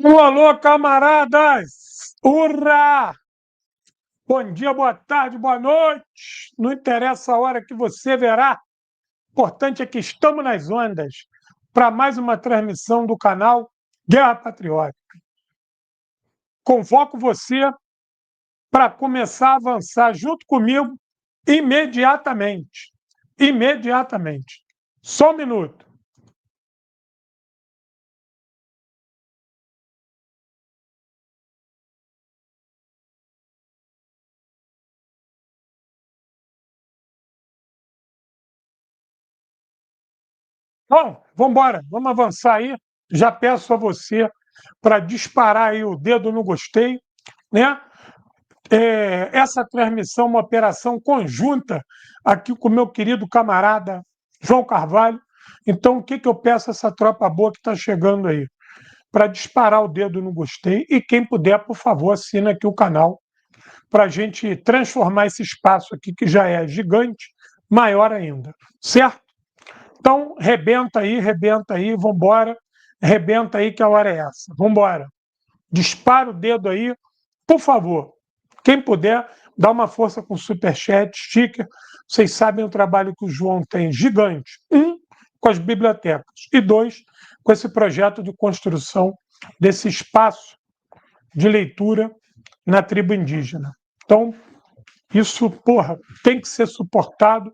Alô, alô, camaradas! Urra! Bom dia, boa tarde, boa noite! Não interessa a hora que você verá, o importante é que estamos nas ondas para mais uma transmissão do canal Guerra Patriótica. Convoco você para começar a avançar junto comigo imediatamente. Imediatamente. Só um minuto. Bom, vamos embora, vamos avançar aí. Já peço a você para disparar aí o dedo no gostei, né? Essa transmissão é uma operação conjunta aqui com o meu querido camarada João Carvalho. Então, o que, que eu peço a essa tropa boa que está chegando aí? Para disparar o dedo no gostei e quem puder, por favor, assina aqui o canal para a gente transformar esse espaço aqui, que já é gigante, maior ainda. Certo? Então, rebenta aí, vambora. Rebenta aí que a hora é essa. Vambora. Dispara o dedo aí, por favor. Quem puder, dá uma força com superchat, sticker. Vocês sabem o trabalho que o João tem gigante. Um, com as bibliotecas. E dois, com esse projeto de construção desse espaço de leitura na tribo indígena. Então, isso, porra, tem que ser suportado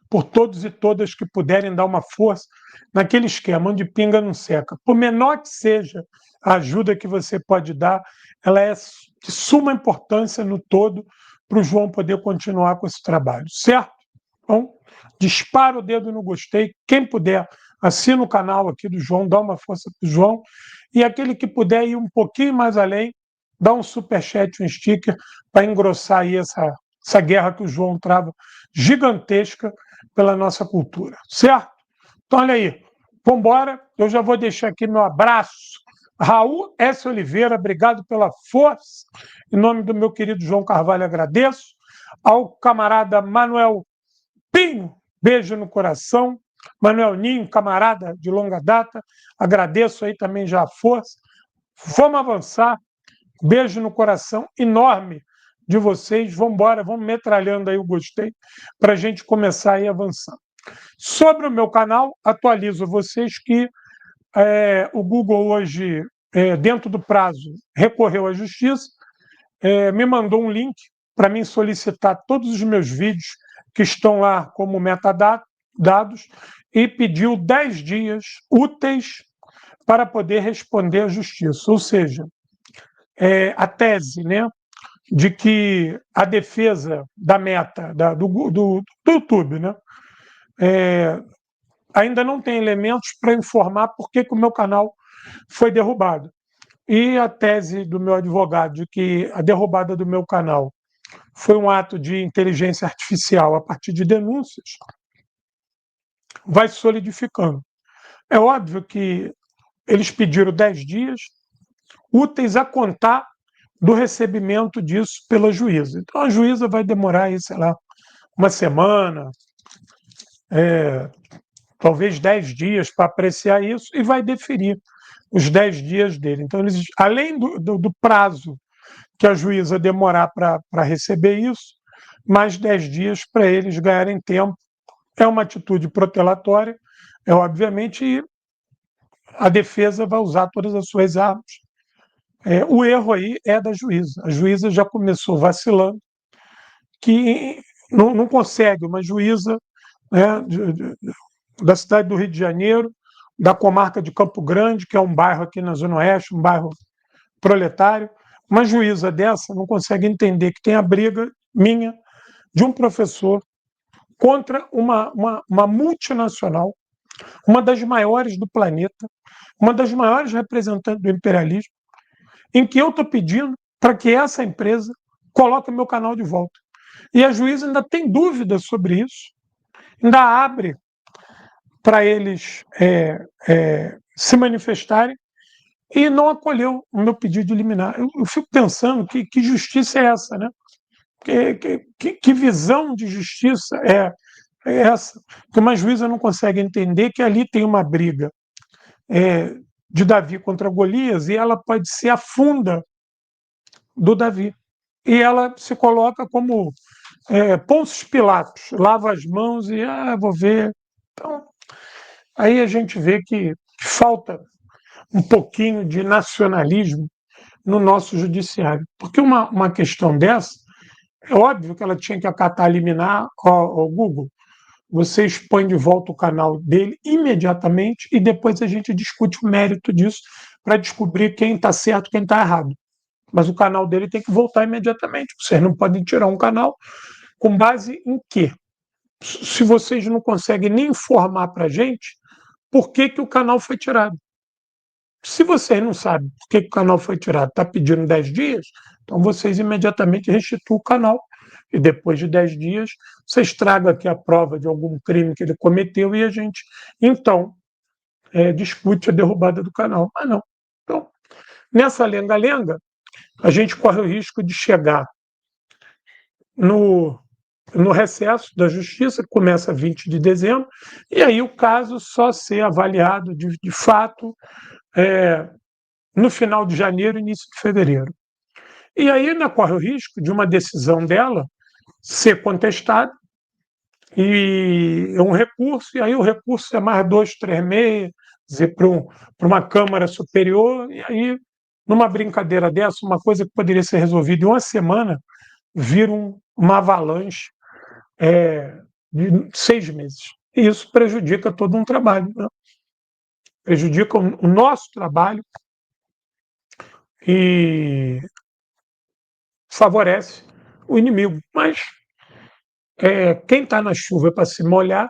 por todos e todas que puderem dar uma força naquele esquema onde pinga não seca. Por menor que seja a ajuda que você pode dar, ela é de suma importância no todo para o João poder continuar com esse trabalho, certo? Então, dispara o dedo no gostei. Quem puder, assina o canal aqui do João, dá uma força para o João. E aquele que puder ir um pouquinho mais além, dá um superchat, um sticker, para engrossar aí essa guerra que o João trava gigantesca pela nossa cultura, certo? Então, olha aí, vamos embora. Eu já vou deixar aqui meu abraço. Raul S. Oliveira, obrigado pela força. Em nome do meu querido João Carvalho, agradeço. Ao camarada Manuel Pinho, beijo no coração. Manuel Ninho, camarada de longa data, agradeço aí também já a força. Vamos avançar. Beijo no coração enorme de vocês. Vamos embora, vamos metralhando aí o gostei para a gente começar aí a avançar. Sobre o meu canal, atualizo vocês que o Google hoje, dentro do prazo, recorreu à justiça, me mandou um link para mim solicitar todos os meus vídeos que estão lá como metadados e pediu 10 dias úteis para poder responder à justiça. Ou seja, a tese, né, de que a defesa da Meta, do YouTube, né, ainda não tem elementos para informar por que o meu canal foi derrubado. E a tese do meu advogado de que a derrubada do meu canal foi um ato de inteligência artificial a partir de denúncias, vai se solidificando. É óbvio que eles pediram 10 dias úteis a contar do recebimento disso pela juíza. Então a juíza vai demorar aí, sei lá, uma semana, talvez 10 dias para apreciar isso e vai deferir os 10 dias dele. Então, eles, além do prazo que a juíza demorar para receber isso, mais 10 dias para eles ganharem tempo. É uma atitude protelatória, obviamente, e a defesa vai usar todas as suas armas. O erro aí é da juíza. A juíza já começou vacilando, que não consegue, uma juíza, né, da cidade do Rio de Janeiro, da comarca de Campo Grande, que é um bairro aqui na Zona Oeste, um bairro proletário. Uma juíza dessa não consegue entender que tem a briga minha de um professor contra uma multinacional, uma das maiores do planeta, uma das maiores representantes do imperialismo, em que eu estou pedindo para que essa empresa coloque o meu canal de volta. E a juíza ainda tem dúvidas sobre isso, ainda abre para eles se manifestarem e não acolheu o meu pedido de liminar. Eu fico pensando que justiça é essa, né? Que visão de justiça é essa? Que uma juíza não consegue entender que ali tem uma briga de Davi contra Golias e ela pode ser a funda do Davi. E ela se coloca como Pôncio Pilatos, lava as mãos e vou ver. Então, aí a gente vê que falta um pouquinho de nacionalismo no nosso judiciário. Porque uma questão dessa, é óbvio que ela tinha que acatar liminar ao Google. Você expõe de volta o canal dele imediatamente e depois a gente discute o mérito disso para descobrir quem está certo e quem está errado. Mas o canal dele tem que voltar imediatamente. Vocês não podem tirar um canal com base em quê? Se vocês não conseguem nem informar para a gente por que o canal foi tirado. Se vocês não sabem por que o canal foi tirado, está pedindo 10 dias, então vocês imediatamente restituem o canal. E depois de 10 dias, vocês tragam aqui a prova de algum crime que ele cometeu e a gente, então, discute a derrubada do canal. Mas não. Então, nessa lenga-lenga, a gente corre o risco de chegar no recesso da Justiça, que começa 20 de dezembro, e aí o caso só ser avaliado de fato no final de janeiro, início de fevereiro. E aí ainda corre o risco de uma decisão dela ser contestada e é um recurso, e aí o recurso é mais 2, 3 meses para uma Câmara Superior, e aí, numa brincadeira dessa, uma coisa que poderia ser resolvida em uma semana, vira uma avalanche de 6 meses. E isso prejudica todo um trabalho, né? Prejudica o nosso trabalho e favorece o inimigo. Mas quem está na chuva para se molhar,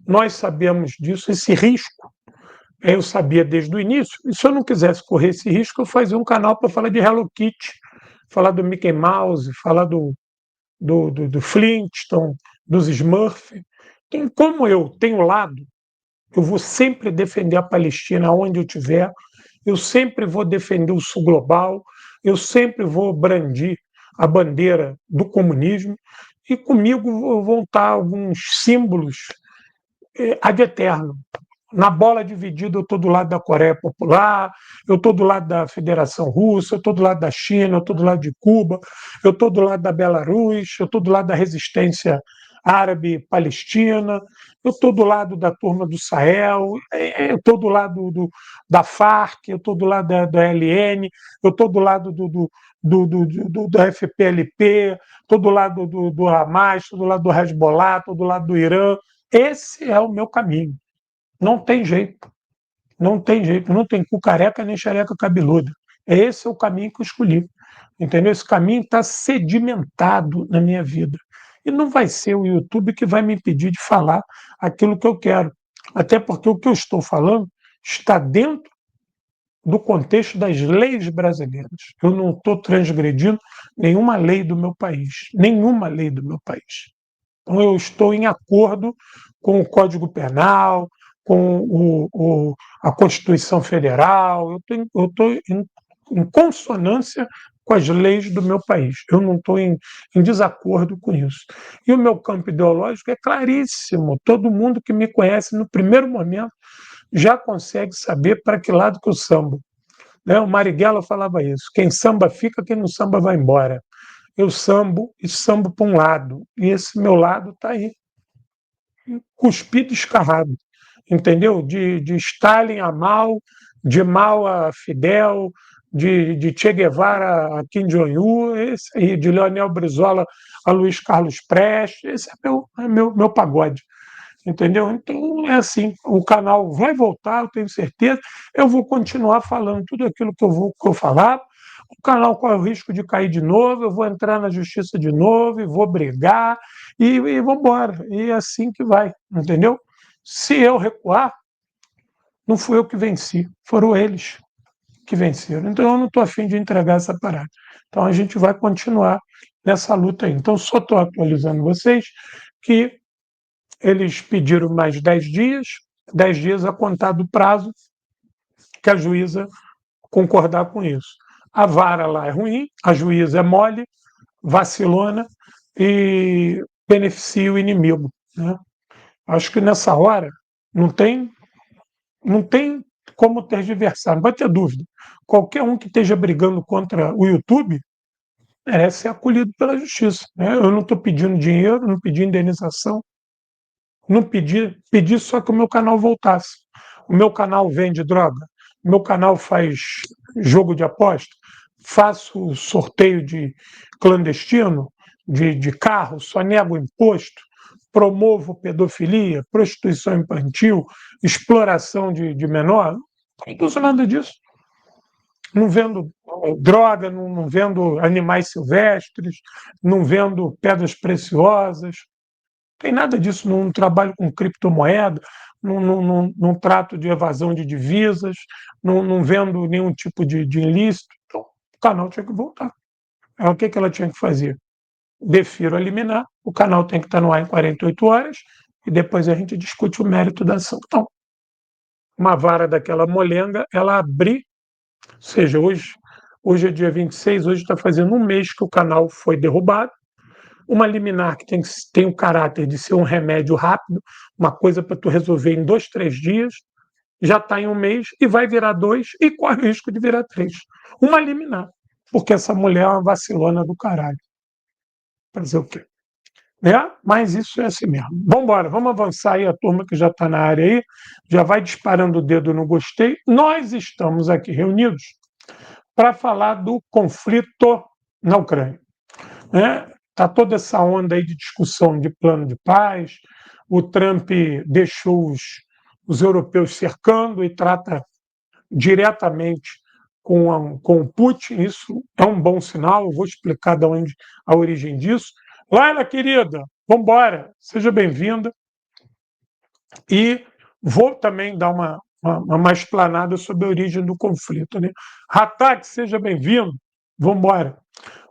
nós sabemos disso, esse risco. Eu sabia desde o início, e se eu não quisesse correr esse risco, eu fazia um canal para falar de Hello Kitty, falar do Mickey Mouse, falar do Flintstone, dos Smurfs. Então, como eu tenho lado, eu vou sempre defender a Palestina onde eu estiver, eu sempre vou defender o Sul Global, eu sempre vou brandir a bandeira do comunismo, e comigo vão estar alguns símbolos ad eterno. Na bola dividida, eu estou do lado da Coreia Popular, eu estou do lado da Federação Russa, eu estou do lado da China, eu estou do lado de Cuba, eu estou do lado da Belarus, eu estou do lado da resistência árabe palestina, eu estou do lado da turma do Sahel, eu estou do lado da Farc, eu estou do lado da LN, eu estou do lado da FPLP, estou do lado do Hamas, estou do lado do Hezbollah, estou do lado do Irã. Esse é o meu caminho. Não tem jeito. Não tem jeito. Não tem cu careca nem xereca cabeluda. Esse é o caminho que eu escolhi. Entendeu? Esse caminho está sedimentado na minha vida. E não vai ser o YouTube que vai me impedir de falar aquilo que eu quero. Até porque o que eu estou falando está dentro do contexto das leis brasileiras. Eu não estou transgredindo nenhuma lei do meu país. Nenhuma lei do meu país. Então, eu estou em acordo com o Código Penal, com a Constituição Federal, eu estou em consonância com as leis do meu país. Eu não estou em desacordo com isso. E o meu campo ideológico é claríssimo. Todo mundo que me conhece no primeiro momento já consegue saber para que lado que eu sambo. Né? O Marighella falava isso: quem samba fica, quem não samba vai embora. Eu sambo e sambo para um lado, e esse meu lado está aí, cuspido e escarrado, entendeu? De Stalin a Mao, de Mao a Fidel, de Che Guevara a Kim Jong-un, esse aí, de Leonel Brizola a Luiz Carlos Prestes, esse meu pagode. Entendeu? Então é assim, o canal vai voltar, eu tenho certeza. Eu vou continuar falando tudo aquilo que eu falar. O canal corre o risco de cair de novo, eu vou entrar na justiça de novo, e vou brigar, e vamos embora. E é assim que vai, entendeu? Se eu recuar, não fui eu que venci, foram eles que venceram. Então eu não estou afim de entregar essa parada. Então a gente vai continuar nessa luta aí. Então só estou atualizando vocês que eles pediram mais 10 dias a contar do prazo que a juíza concordar com isso. A vara lá é ruim, a juíza é mole, vacilona e beneficia o inimigo. Né? Acho que nessa hora não tem como tergiversar, não vai ter dúvida. Qualquer um que esteja brigando contra o YouTube merece ser acolhido pela justiça, né? Eu não estou pedindo dinheiro, não pedi indenização, não pedi só que o meu canal voltasse. O meu canal vende droga, o meu canal faz jogo de aposta, faço sorteio de clandestino, de carro, só nego imposto, promovo pedofilia, prostituição infantil, exploração de menor. Não uso nada disso. Não vendo droga, não vendo animais silvestres, não vendo pedras preciosas. Tem nada disso, não trabalho com criptomoeda, não trato de evasão de divisas, não vendo nenhum tipo de ilícito. Então, o canal tinha que voltar. O que ela tinha que fazer? Defiro a liminar, o canal tem que estar no ar em 48 horas e depois a gente discute o mérito da ação. Então, uma vara daquela molenga, ela abrir, ou seja, hoje é dia 26, hoje está fazendo um mês que o canal foi derrubado. Uma liminar que tem o caráter de ser um remédio rápido, uma coisa para tu resolver em 2, 3 dias, já está em um mês e vai virar 2 e corre o risco de virar 3. Uma liminar, porque essa mulher é uma vacilona do caralho. Fazer o quê? Né? Mas isso é assim mesmo. Vamos embora, vamos avançar aí, a turma que já está na área aí, já vai disparando o dedo no gostei. Nós estamos aqui reunidos para falar do conflito na Ucrânia. Né? Tá toda essa onda aí de discussão de plano de paz. O Trump deixou os europeus cercando e trata diretamente com o Putin. Isso é um bom sinal. Eu vou explicar de onde a origem disso. Laila, querida, vamos embora. Seja bem-vinda. E vou também dar uma explanada sobre a origem do conflito. Né? Hatak, seja bem-vindo. Vamos embora.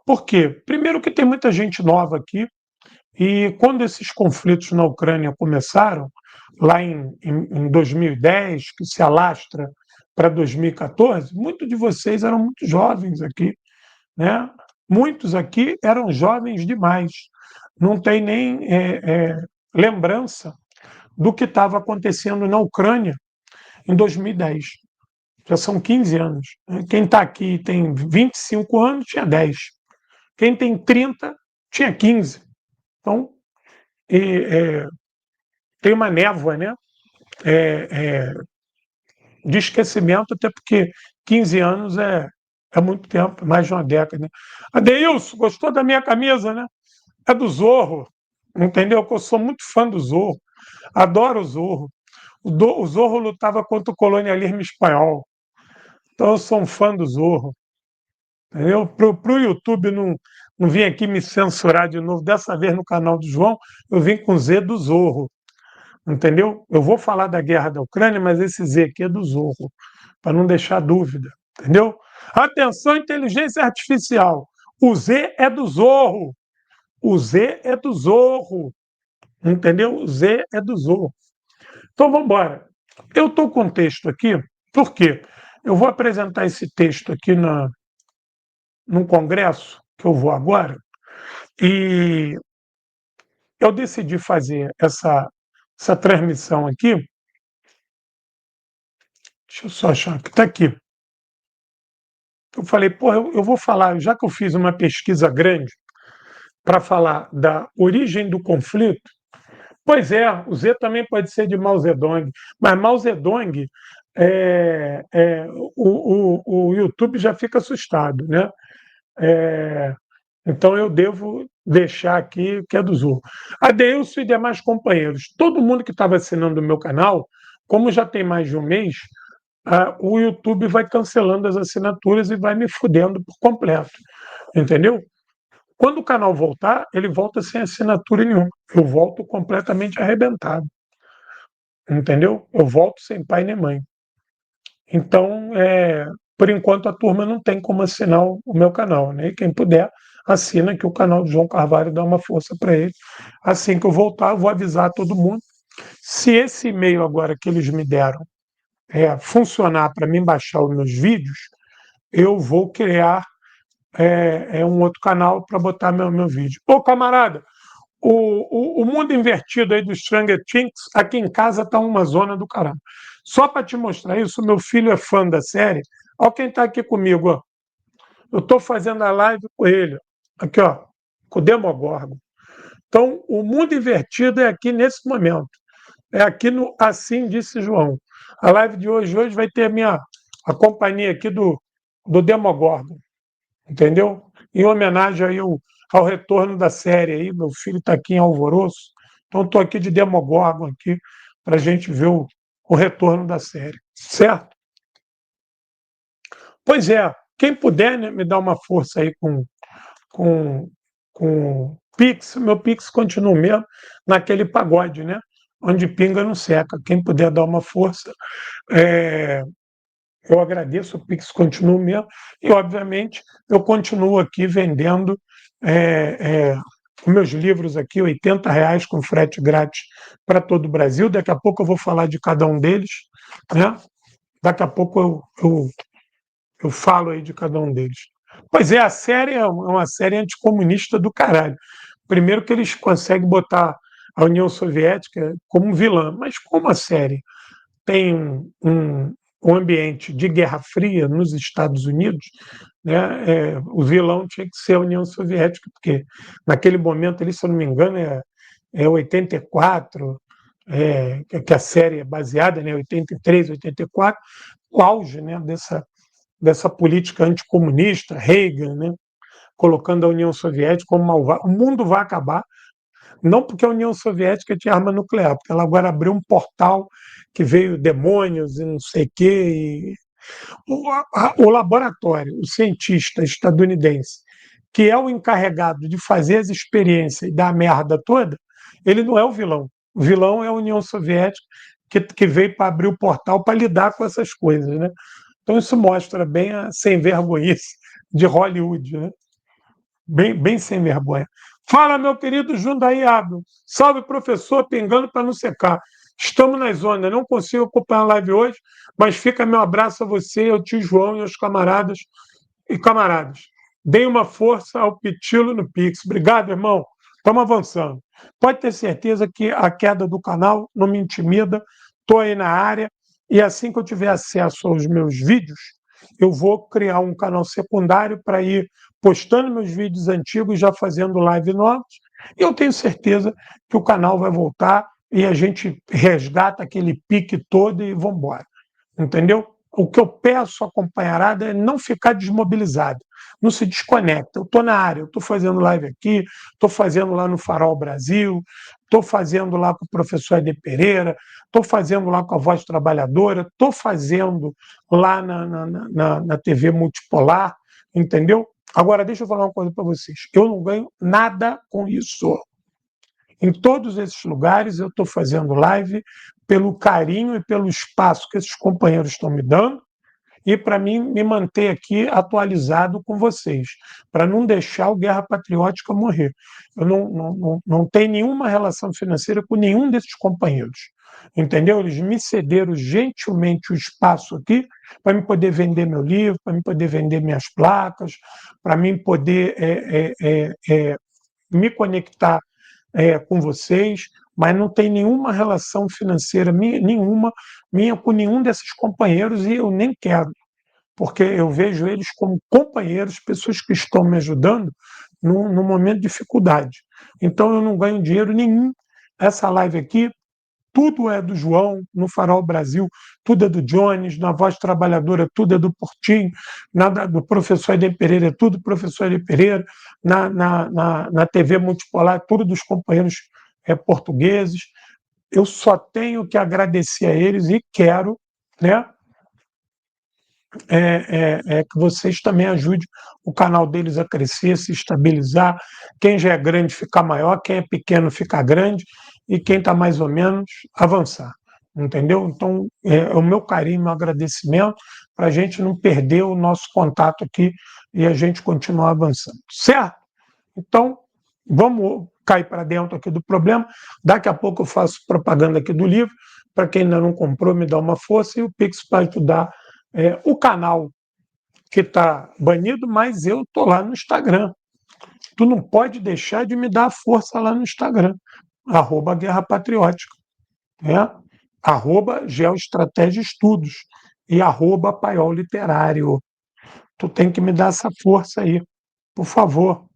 Por quê? Primeiro que tem muita gente nova aqui, e quando esses conflitos na Ucrânia começaram, lá em 2010, que se alastra para 2014, muitos de vocês eram muito jovens aqui, né? Muitos aqui eram jovens demais, não tem nem lembrança do que estava acontecendo na Ucrânia em 2010. Já são 15 anos. Quem está aqui tem 25 anos, tinha 10. Quem tem 30, tinha 15. Então, tem uma névoa, né? De esquecimento, até porque 15 anos é muito tempo, mais de uma década. Né? Adeilson, gostou da minha camisa, né? É do Zorro, entendeu? Eu sou muito fã do Zorro, adoro o Zorro. O Zorro lutava contra o colonialismo espanhol, então eu sou um fã do Zorro. Entendeu? Para o YouTube não vir aqui me censurar de novo, dessa vez no canal do João, eu vim com Z do Zorro. Entendeu? Eu vou falar da guerra da Ucrânia, mas esse Z aqui é do Zorro, para não deixar dúvida. Entendeu? Atenção, inteligência artificial. O Z é do Zorro. O Z é do Zorro. Entendeu? O Z é do Zorro. Então vamos embora. Eu estou com um texto aqui, por quê? Eu vou apresentar esse texto aqui num congresso que eu vou agora, e eu decidi fazer essa transmissão aqui. Deixa eu só achar que está aqui. Eu falei, pô, eu vou falar, já que eu fiz uma pesquisa grande para falar da origem do conflito, pois é, o Z também pode ser de Mao Zedong, mas Mao Zedong, o YouTube já fica assustado, né? Então eu devo deixar aqui que é do Zorro. Adeilson e demais companheiros, todo mundo que estava assinando o meu canal, como já tem mais de um mês, o YouTube vai cancelando as assinaturas e vai me fudendo por completo. Entendeu? Quando o canal voltar, ele volta sem assinatura nenhuma. Eu volto completamente arrebentado. Entendeu? Eu volto sem pai nem mãe. Então, por enquanto, a turma não tem como assinar o meu canal. Né? E quem puder, assina que o canal do João Carvalho dá uma força para ele. Assim que eu voltar, eu vou avisar todo mundo. Se esse e-mail agora que eles me deram funcionar para mim baixar os meus vídeos, eu vou criar um outro canal para botar meu vídeo. Ô, camarada, o mundo invertido aí do Stranger Things, aqui em casa está uma zona do caramba. Só para te mostrar isso, meu filho é fã da série. Olha quem está aqui comigo, ó. Eu estou fazendo a live com ele. Aqui, ó, com o Demogorgon. Então, o mundo invertido é aqui nesse momento. É aqui no Assim Disse João. A live de hoje vai ter a companhia aqui do Demogorgon, entendeu? Em homenagem aí ao retorno da série aí, meu filho está aqui em Alvoroço, então estou aqui de Demogorgon aqui para a gente ver o retorno da série, certo? Pois é, quem puder, né, me dar uma força aí com, com Pix, meu Pix continua mesmo naquele pagode, né? Onde pinga não seca. Quem puder dar uma força, é, eu agradeço, o Pix continua mesmo, e obviamente eu continuo aqui vendendo os meus livros aqui, R$ 80 com frete grátis para todo o Brasil. Daqui a pouco eu vou falar de cada um deles, né? Daqui a pouco eu falo aí de cada um deles. Pois é, a série é uma série anticomunista do caralho. Primeiro que eles conseguem botar a União Soviética como vilã, mas como a série tem um ambiente de Guerra Fria nos Estados Unidos, né, o vilão tinha que ser a União Soviética, porque naquele momento, ali, se eu não me engano, é 84, que a série é baseada, né, 83, 84, o auge, né, dessa política anticomunista, Reagan, né, colocando a União Soviética como malvada. O mundo vai acabar, não porque a União Soviética tinha arma nuclear, porque ela agora abriu um portal que veio demônios e não sei o quê. O laboratório, o cientista estadunidense, que é o encarregado de fazer as experiências e dar a merda toda, ele não é o vilão. O vilão é a União Soviética, que veio para abrir o portal para lidar com essas coisas, né? Então isso mostra bem a sem vergonhice de Hollywood, né? Bem sem vergonha. Fala, meu querido Jundaí Abel. Salve, professor, pingando para não secar. Estamos nas ondas. Não consigo acompanhar a live hoje, mas fica meu abraço a você, ao tio João e aos camaradas e camaradas. Deem uma força ao Pitilo no Pix. Obrigado, irmão. Estamos avançando. Pode ter certeza que a queda do canal não me intimida. Estou aí na área e assim que eu tiver acesso aos meus vídeos, eu vou criar um canal secundário para ir postando meus vídeos antigos, já fazendo live novos. E eu tenho certeza que o canal vai voltar e a gente resgata aquele pique todo e vamos embora. Entendeu? O que eu peço à companheirada é não ficar desmobilizado, não se desconecta. Eu estou na área, eu estou fazendo live aqui, estou fazendo lá no Farol Brasil, estou fazendo lá com o professor Ede Pereira, estou fazendo lá com a Voz Trabalhadora, estou fazendo lá na TV Multipolar, entendeu? Agora, deixa eu falar uma coisa para vocês. Eu não ganho nada com isso. Em todos esses lugares eu estou fazendo live pelo carinho e pelo espaço que esses companheiros estão me dando e para mim me manter aqui atualizado com vocês, para não deixar o Guerra Patriótica morrer. Eu não tenho nenhuma relação financeira com nenhum desses companheiros, entendeu? Eles me cederam gentilmente o espaço aqui para me poder vender meu livro, para me poder vender minhas placas, para mim poder me conectar com vocês, mas não tem nenhuma relação financeira minha com nenhum desses companheiros e eu nem quero, porque eu vejo eles como companheiros, pessoas que estão me ajudando no momento de dificuldade. Então eu não ganho dinheiro nenhum. Essa live aqui, tudo é do João, no Farol Brasil, tudo é do Jones, na Voz Trabalhadora, tudo é do Portinho, do professor Ede Pereira, tudo do professor Ede Pereira, na TV Multipolar, tudo dos companheiros portugueses. Eu só tenho que agradecer a eles e quero, né, que vocês também ajudem o canal deles a crescer, se estabilizar. Quem já é grande ficar maior, quem é pequeno ficar grande e quem está mais ou menos avançar. Entendeu? Então, é o meu carinho, meu agradecimento para a gente não perder o nosso contato aqui e a gente continuar avançando. Certo? Então, vamos cair para dentro aqui do problema. Daqui a pouco eu faço propaganda aqui do livro. Para quem ainda não comprou, me dá uma força e o Pix para ajudar o canal que está banido, mas eu estou lá no Instagram. tu não pode deixar de me dar força lá no Instagram, @Guerra Patriótica, né? @Geoestratégia Estudos e @Paiol Literário. Tu tem que me dar essa força aí, por favor.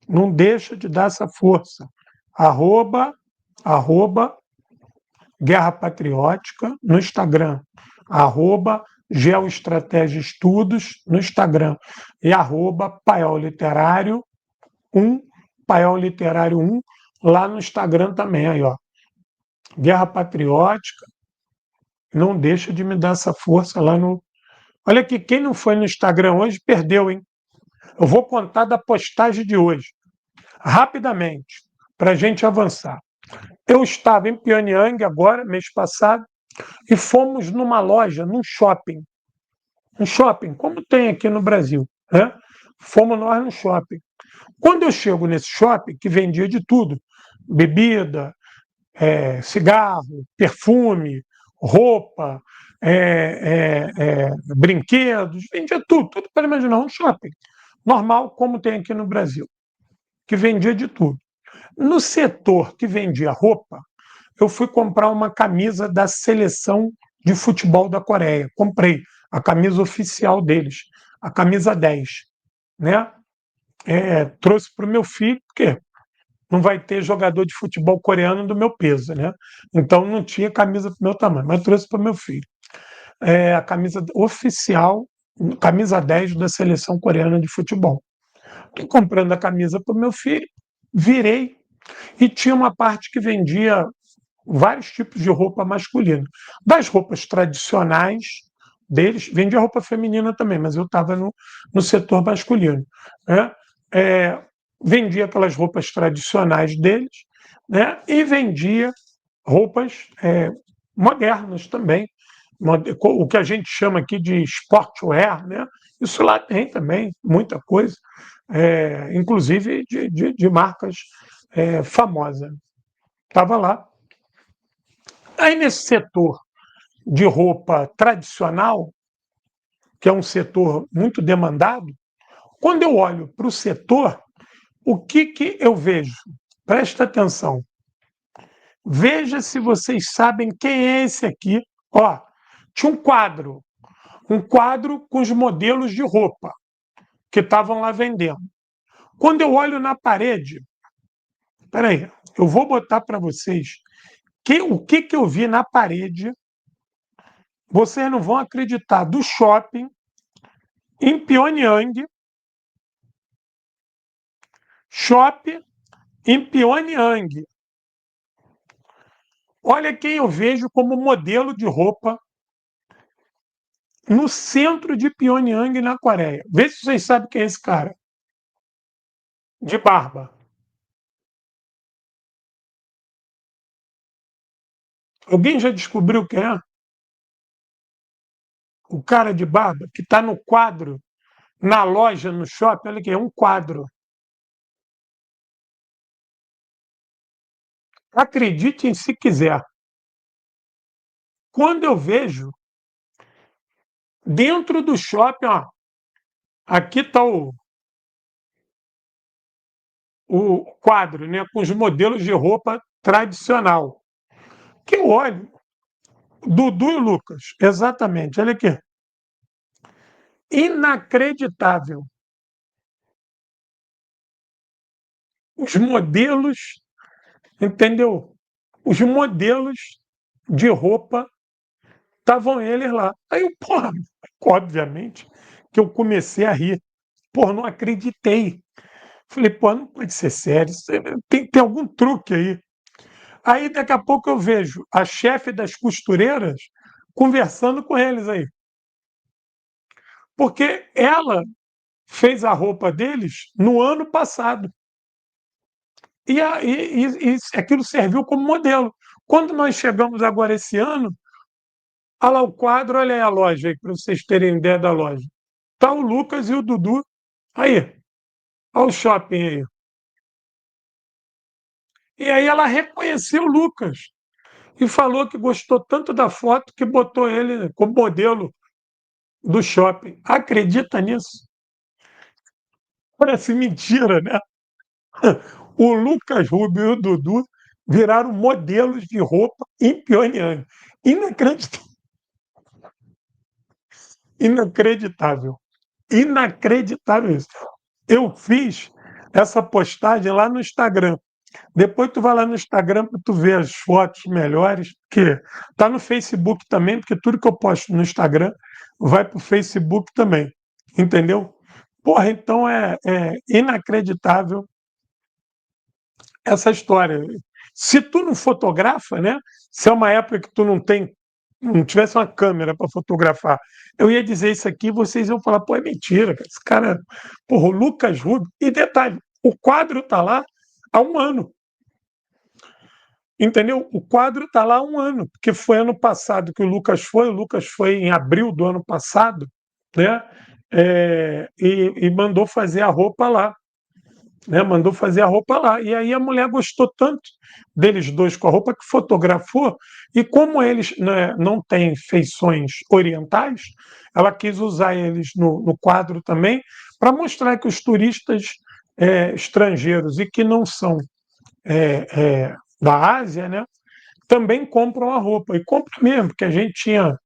Não deixa de dar essa força. Arroba, arroba Guerra Patriótica no Instagram. Geoestratégia Estudos no Instagram. E Paiol Literário 1, Paiol Literário 1, lá no Instagram também. Aí, ó. Guerra Patriótica. Não deixa de me dar essa força lá no. Olha aqui, quem não foi no Instagram hoje perdeu, hein? Eu vou contar da postagem de hoje, rapidamente, para a gente avançar. Eu estava em Pyongyang agora, mês passado, e fomos numa loja, num shopping. Um shopping, como tem aqui no Brasil, né? Fomos nós no shopping. Quando eu chego nesse shopping, que vendia de tudo, bebida, cigarro, perfume, roupa, brinquedos, vendia tudo, tudo para imaginar, um shopping normal, como tem aqui no Brasil, que vendia de tudo. No setor que vendia roupa, eu fui comprar uma camisa da seleção de futebol da Coreia. Comprei a camisa oficial deles, a camisa 10, né? Trouxe para o meu filho, porque não vai ter jogador de futebol coreano do meu peso, né? Então não tinha camisa para o meu tamanho, mas trouxe para o meu filho. A camisa oficial, camisa 10 da seleção coreana de futebol. Estou comprando a camisa para o meu filho, virei e tinha uma parte que vendia vários tipos de roupa masculina. Das roupas tradicionais deles, vendia roupa feminina também, mas eu estava no setor masculino. Né? Vendia aquelas roupas tradicionais deles, né? E vendia roupas modernas também, o que a gente chama aqui de sportwear, né? Isso lá tem também muita coisa, inclusive de marcas famosas. Estava lá. Aí, nesse setor de roupa tradicional, que é um setor muito demandado, quando eu olho para o setor, o que eu vejo? Presta atenção. Veja se vocês sabem quem é esse aqui. Ó, tinha um quadro com os modelos de roupa que estavam lá vendendo. Quando eu olho na parede, peraí, eu vou botar para vocês o que eu vi na parede. Vocês não vão acreditar, do shopping em Pyongyang, shopping em Pyongyang. Olha quem eu vejo como modelo de roupa no centro de Pyongyang, na Coreia. Vê se vocês sabem quem é esse cara. De barba. Alguém já descobriu quem é? O cara de barba que está no quadro, na loja, no shopping. Olha aqui, é um quadro. Acreditem se quiser. Quando eu vejo dentro do shopping, ó, aqui está o quadro, né, com os modelos de roupa tradicional. Que eu olho, Dudu e Lucas, exatamente, olha aqui. Inacreditável. Os modelos, entendeu? Os modelos de roupa estavam eles lá. Aí eu, porra, obviamente, que eu comecei a rir. Porra, não acreditei. Falei, pô, não pode ser sério, tem algum truque aí. Aí daqui a pouco eu vejo a chefe das costureiras conversando com eles aí. Porque ela fez a roupa deles no ano passado. E aquilo serviu como modelo. Quando nós chegamos agora esse ano, olha lá o quadro, olha aí a loja, para vocês terem ideia da loja. Está o Lucas e o Dudu. Aí, olha o shopping aí. E aí ela reconheceu o Lucas e falou que gostou tanto da foto que botou ele como modelo do shopping. Acredita nisso? Parece mentira, né? O Lucas Rubio e o Dudu viraram modelos de roupa em Pyongyang. Inacreditável. Inacreditável. Inacreditável isso. Eu fiz essa postagem lá no Instagram. Depois tu vai lá no Instagram para tu ver as fotos melhores, que tá no Facebook também, porque tudo que eu posto no Instagram vai para o Facebook também, entendeu? Porra, então é inacreditável essa história. Se tu não fotografa, né? Se é uma época que tu não tivesse uma câmera para fotografar, eu ia dizer isso aqui, vocês iam falar, pô, é mentira, cara. Esse cara, porra, o Lucas Rubio. E detalhe, o quadro tá lá há um ano. Entendeu? O quadro está lá há um ano, porque foi ano passado que o Lucas foi em abril do ano passado, né? E mandou fazer a roupa lá, né? Mandou fazer a roupa lá. E aí a mulher gostou tanto deles dois com a roupa que fotografou, e como eles, né, não têm feições orientais, ela quis usar eles no quadro também, para mostrar que os turistas estrangeiros e que não são da Ásia, né, também compram a roupa. E compram mesmo, porque a gente tinha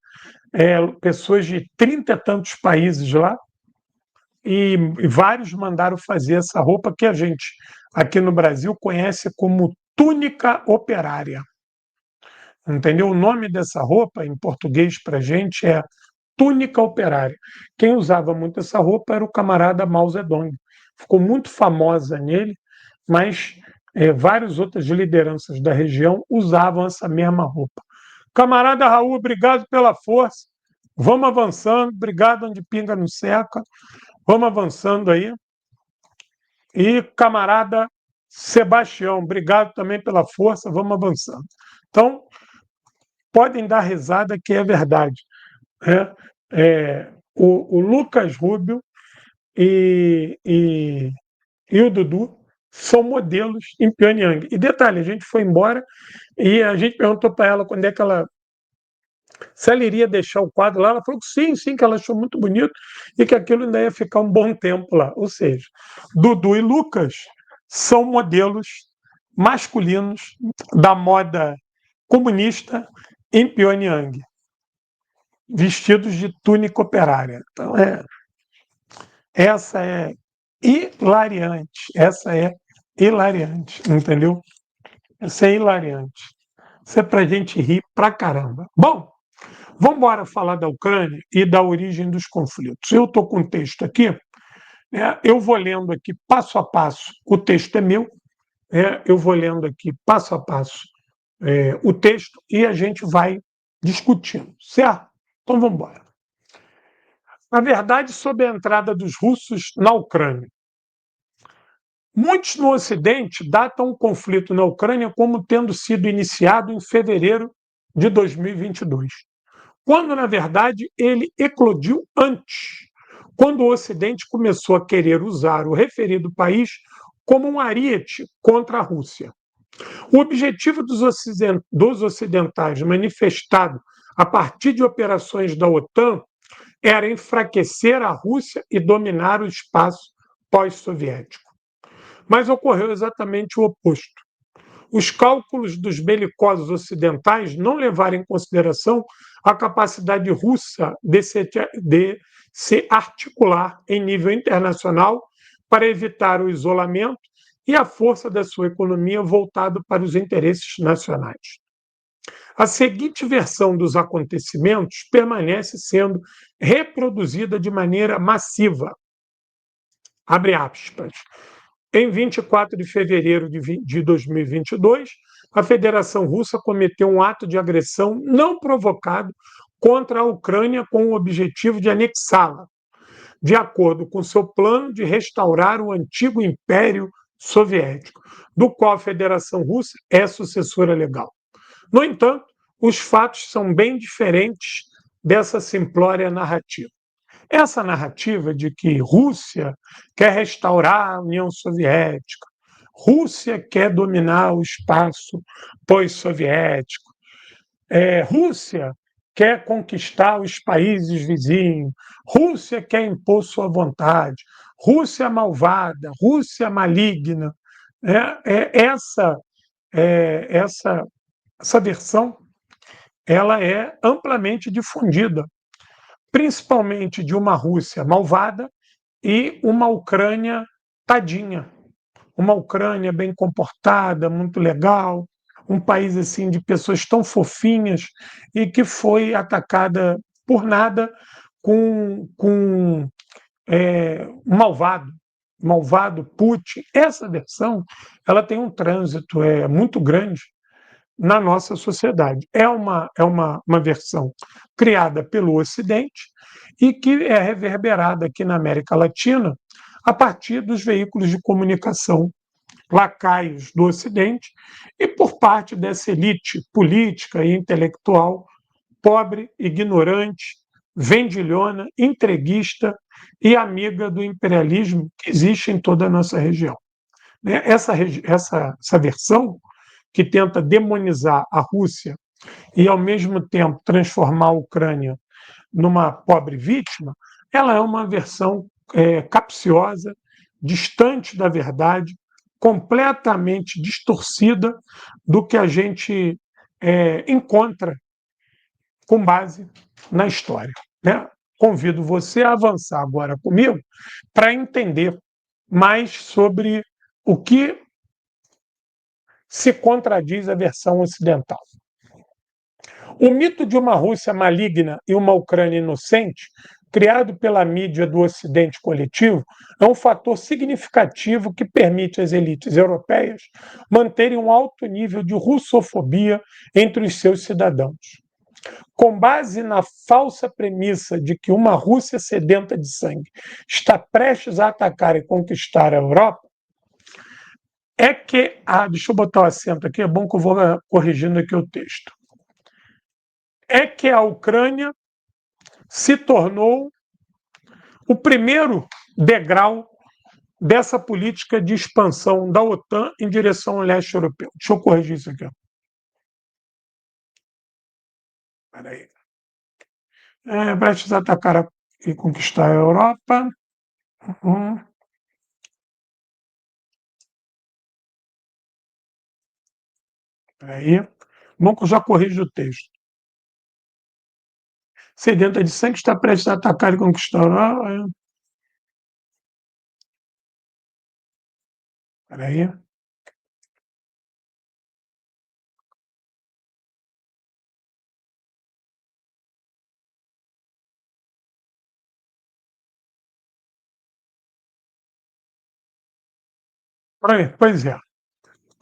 pessoas de 30 e tantos países lá, e vários mandaram fazer essa roupa que a gente, aqui no Brasil, conhece como túnica operária. Entendeu? O nome dessa roupa, em português, para a gente, é túnica operária. Quem usava muito essa roupa era o camarada Mao Zedong. Ficou muito famosa nele, mas várias outras lideranças da região usavam essa mesma roupa. Camarada Raul, obrigado pela força. Vamos avançando. Obrigado onde pinga não seca. Vamos avançando aí. E camarada Sebastião, obrigado também pela força. Vamos avançando. Então, podem dar risada que é verdade. Né? O Lucas Rubio e o Dudu são modelos em Pyongyang. E detalhe, a gente foi embora e a gente perguntou para ela quando é que ela se ela iria deixar o quadro lá. Ela falou que sim, sim, que ela achou muito bonito e que aquilo ainda ia ficar um bom tempo lá. Ou seja, Dudu e Lucas são modelos masculinos da moda comunista em Pyongyang, vestidos de túnica operária. Então, essa é hilariante. Essa é hilariante, entendeu? Essa é hilariante. Isso é para gente rir pra caramba. Bom, vamos embora falar da Ucrânia e da origem dos conflitos. Eu estou com um texto aqui, eu vou lendo aqui passo a passo, o texto é meu, eu vou lendo aqui passo a passo o texto e a gente vai discutindo, certo? Então vamos embora. Na verdade, sobre a entrada dos russos na Ucrânia. Muitos no Ocidente datam o conflito na Ucrânia como tendo sido iniciado em fevereiro de 2022, quando, na verdade, ele eclodiu antes, quando o Ocidente começou a querer usar o referido país como um ariete contra a Rússia. O objetivo dos ocidentais, manifestado a partir de operações da OTAN, era enfraquecer a Rússia e dominar o espaço pós-soviético. Mas ocorreu exatamente o oposto. Os cálculos dos belicosos ocidentais não levaram em consideração a capacidade russa de se articular em nível internacional para evitar o isolamento e a força da sua economia voltado para os interesses nacionais. A seguinte versão dos acontecimentos permanece sendo reproduzida de maneira massiva. Abre aspas. Em 24 de fevereiro de 2022, a Federação Russa cometeu um ato de agressão não provocado contra a Ucrânia com o objetivo de anexá-la, de acordo com seu plano de restaurar o antigo Império Soviético, do qual a Federação Russa é sucessora legal. No entanto, os fatos são bem diferentes dessa simplória narrativa. Essa narrativa de que Rússia quer restaurar a União Soviética, Rússia quer dominar o espaço pós-soviético, Rússia quer conquistar os países vizinhos, Rússia quer impor sua vontade, Rússia malvada, Rússia maligna, Essa, essa, essa versão ela é amplamente difundida, principalmente de uma Rússia malvada e uma Ucrânia tadinha, uma Ucrânia bem comportada, muito legal, um país assim de pessoas tão fofinhas e que foi atacada por nada com um malvado Putin. Essa versão ela tem um trânsito muito grande na nossa sociedade. É uma versão criada pelo Ocidente e que é reverberada aqui na América Latina a partir dos veículos de comunicação lacaios do Ocidente e por parte dessa elite política e intelectual pobre, ignorante, vendilhona, entreguista e amiga do imperialismo que existe em toda a nossa região. Essa versão que tenta demonizar a Rússia e, ao mesmo tempo, transformar a Ucrânia numa pobre vítima, ela é uma versão capciosa, distante da verdade, completamente distorcida do que a gente encontra com base na história. Né? Convido você a avançar agora comigo para entender mais sobre o que se contradiz a versão ocidental. O mito de uma Rússia maligna e uma Ucrânia inocente, criado pela mídia do Ocidente coletivo, é um fator significativo que permite às elites europeias manterem um alto nível de russofobia entre os seus cidadãos. Com base na falsa premissa de que uma Rússia sedenta de sangue está prestes a atacar e conquistar a Europa, é que. Deixa eu botar o acento aqui, é bom que eu vou corrigindo aqui o texto. É que a Ucrânia se tornou o primeiro degrau dessa política de expansão da OTAN em direção ao leste europeu. Deixa eu corrigir isso aqui. Espera aí. Prestes a atacar e conquistar a Europa. Espera aí. Bom que eu já corrijo o texto. Sedenta de sangue está prestes a atacar e conquistar a Europa. Espera aí. Pois é.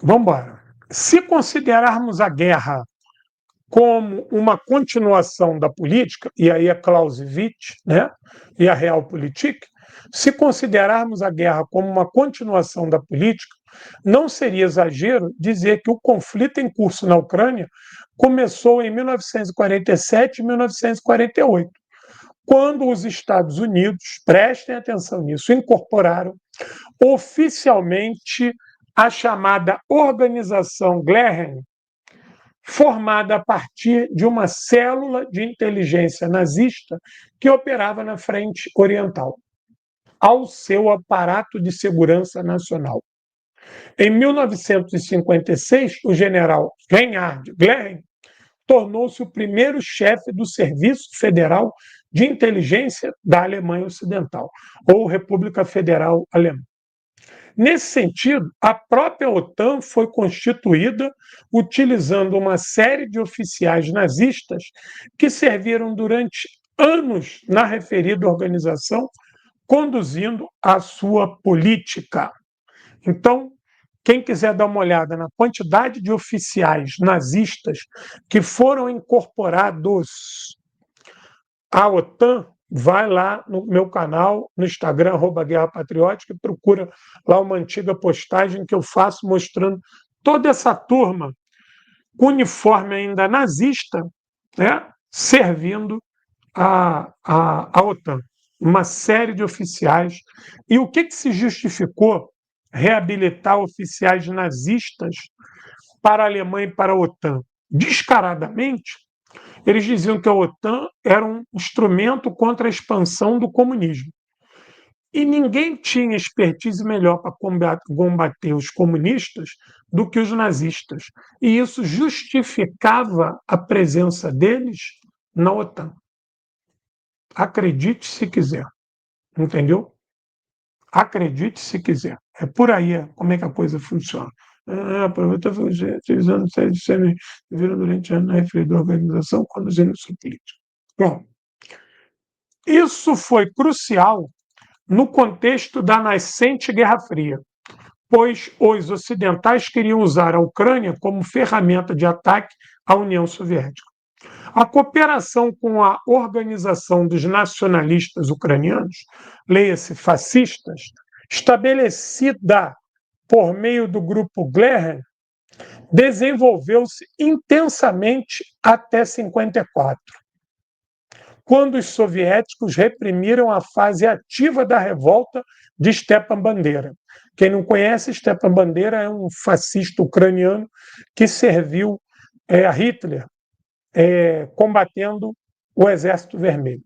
Vamos embora. Se considerarmos a guerra como uma continuação da política, e aí é Clausewitz, né, e a Realpolitik, se considerarmos a guerra como uma continuação da política, não seria exagero dizer que o conflito em curso na Ucrânia começou em 1947 e 1948, quando os Estados Unidos, prestem atenção nisso, incorporaram oficialmente a chamada Organização Glehen, formada a partir de uma célula de inteligência nazista que operava na frente oriental, ao seu aparato de segurança nacional. Em 1956, o general Reinhard Gehlen tornou-se o primeiro chefe do Serviço Federal de Inteligência da Alemanha Ocidental, ou República Federal Alemã. Nesse sentido, a própria OTAN foi constituída utilizando uma série de oficiais nazistas que serviram durante anos na referida organização, conduzindo a sua política. Então, quem quiser dar uma olhada na quantidade de oficiais nazistas que foram incorporados à OTAN, vai lá no meu canal, no Instagram, @Guerra Patriótica, e procura lá uma antiga postagem que eu faço mostrando toda essa turma com uniforme ainda nazista, né, servindo a OTAN. Uma série de oficiais. E o que se justificou reabilitar oficiais nazistas para a Alemanha e para a OTAN? Descaradamente, eles diziam que a OTAN era um instrumento contra a expansão do comunismo. E ninguém tinha expertise melhor para combater os comunistas do que os nazistas. E isso justificava a presença deles na OTAN. Acredite se quiser, entendeu? Acredite se quiser. É por aí como é que a coisa funciona. Aproveita utilizando série de cenas que viram durante anos na referida da organização conduzindo sua política. Bom, isso foi crucial no contexto da nascente Guerra Fria, pois os ocidentais queriam usar a Ucrânia como ferramenta de ataque à União Soviética. A cooperação com a Organização dos Nacionalistas Ucranianos, leia-se fascistas, estabelecida por meio do grupo Gleher, desenvolveu-se intensamente até 54, quando os soviéticos reprimiram a fase ativa da revolta de Stepan Bandera. Quem não conhece, Stepan Bandera é um fascista ucraniano que serviu a Hitler combatendo o Exército Vermelho.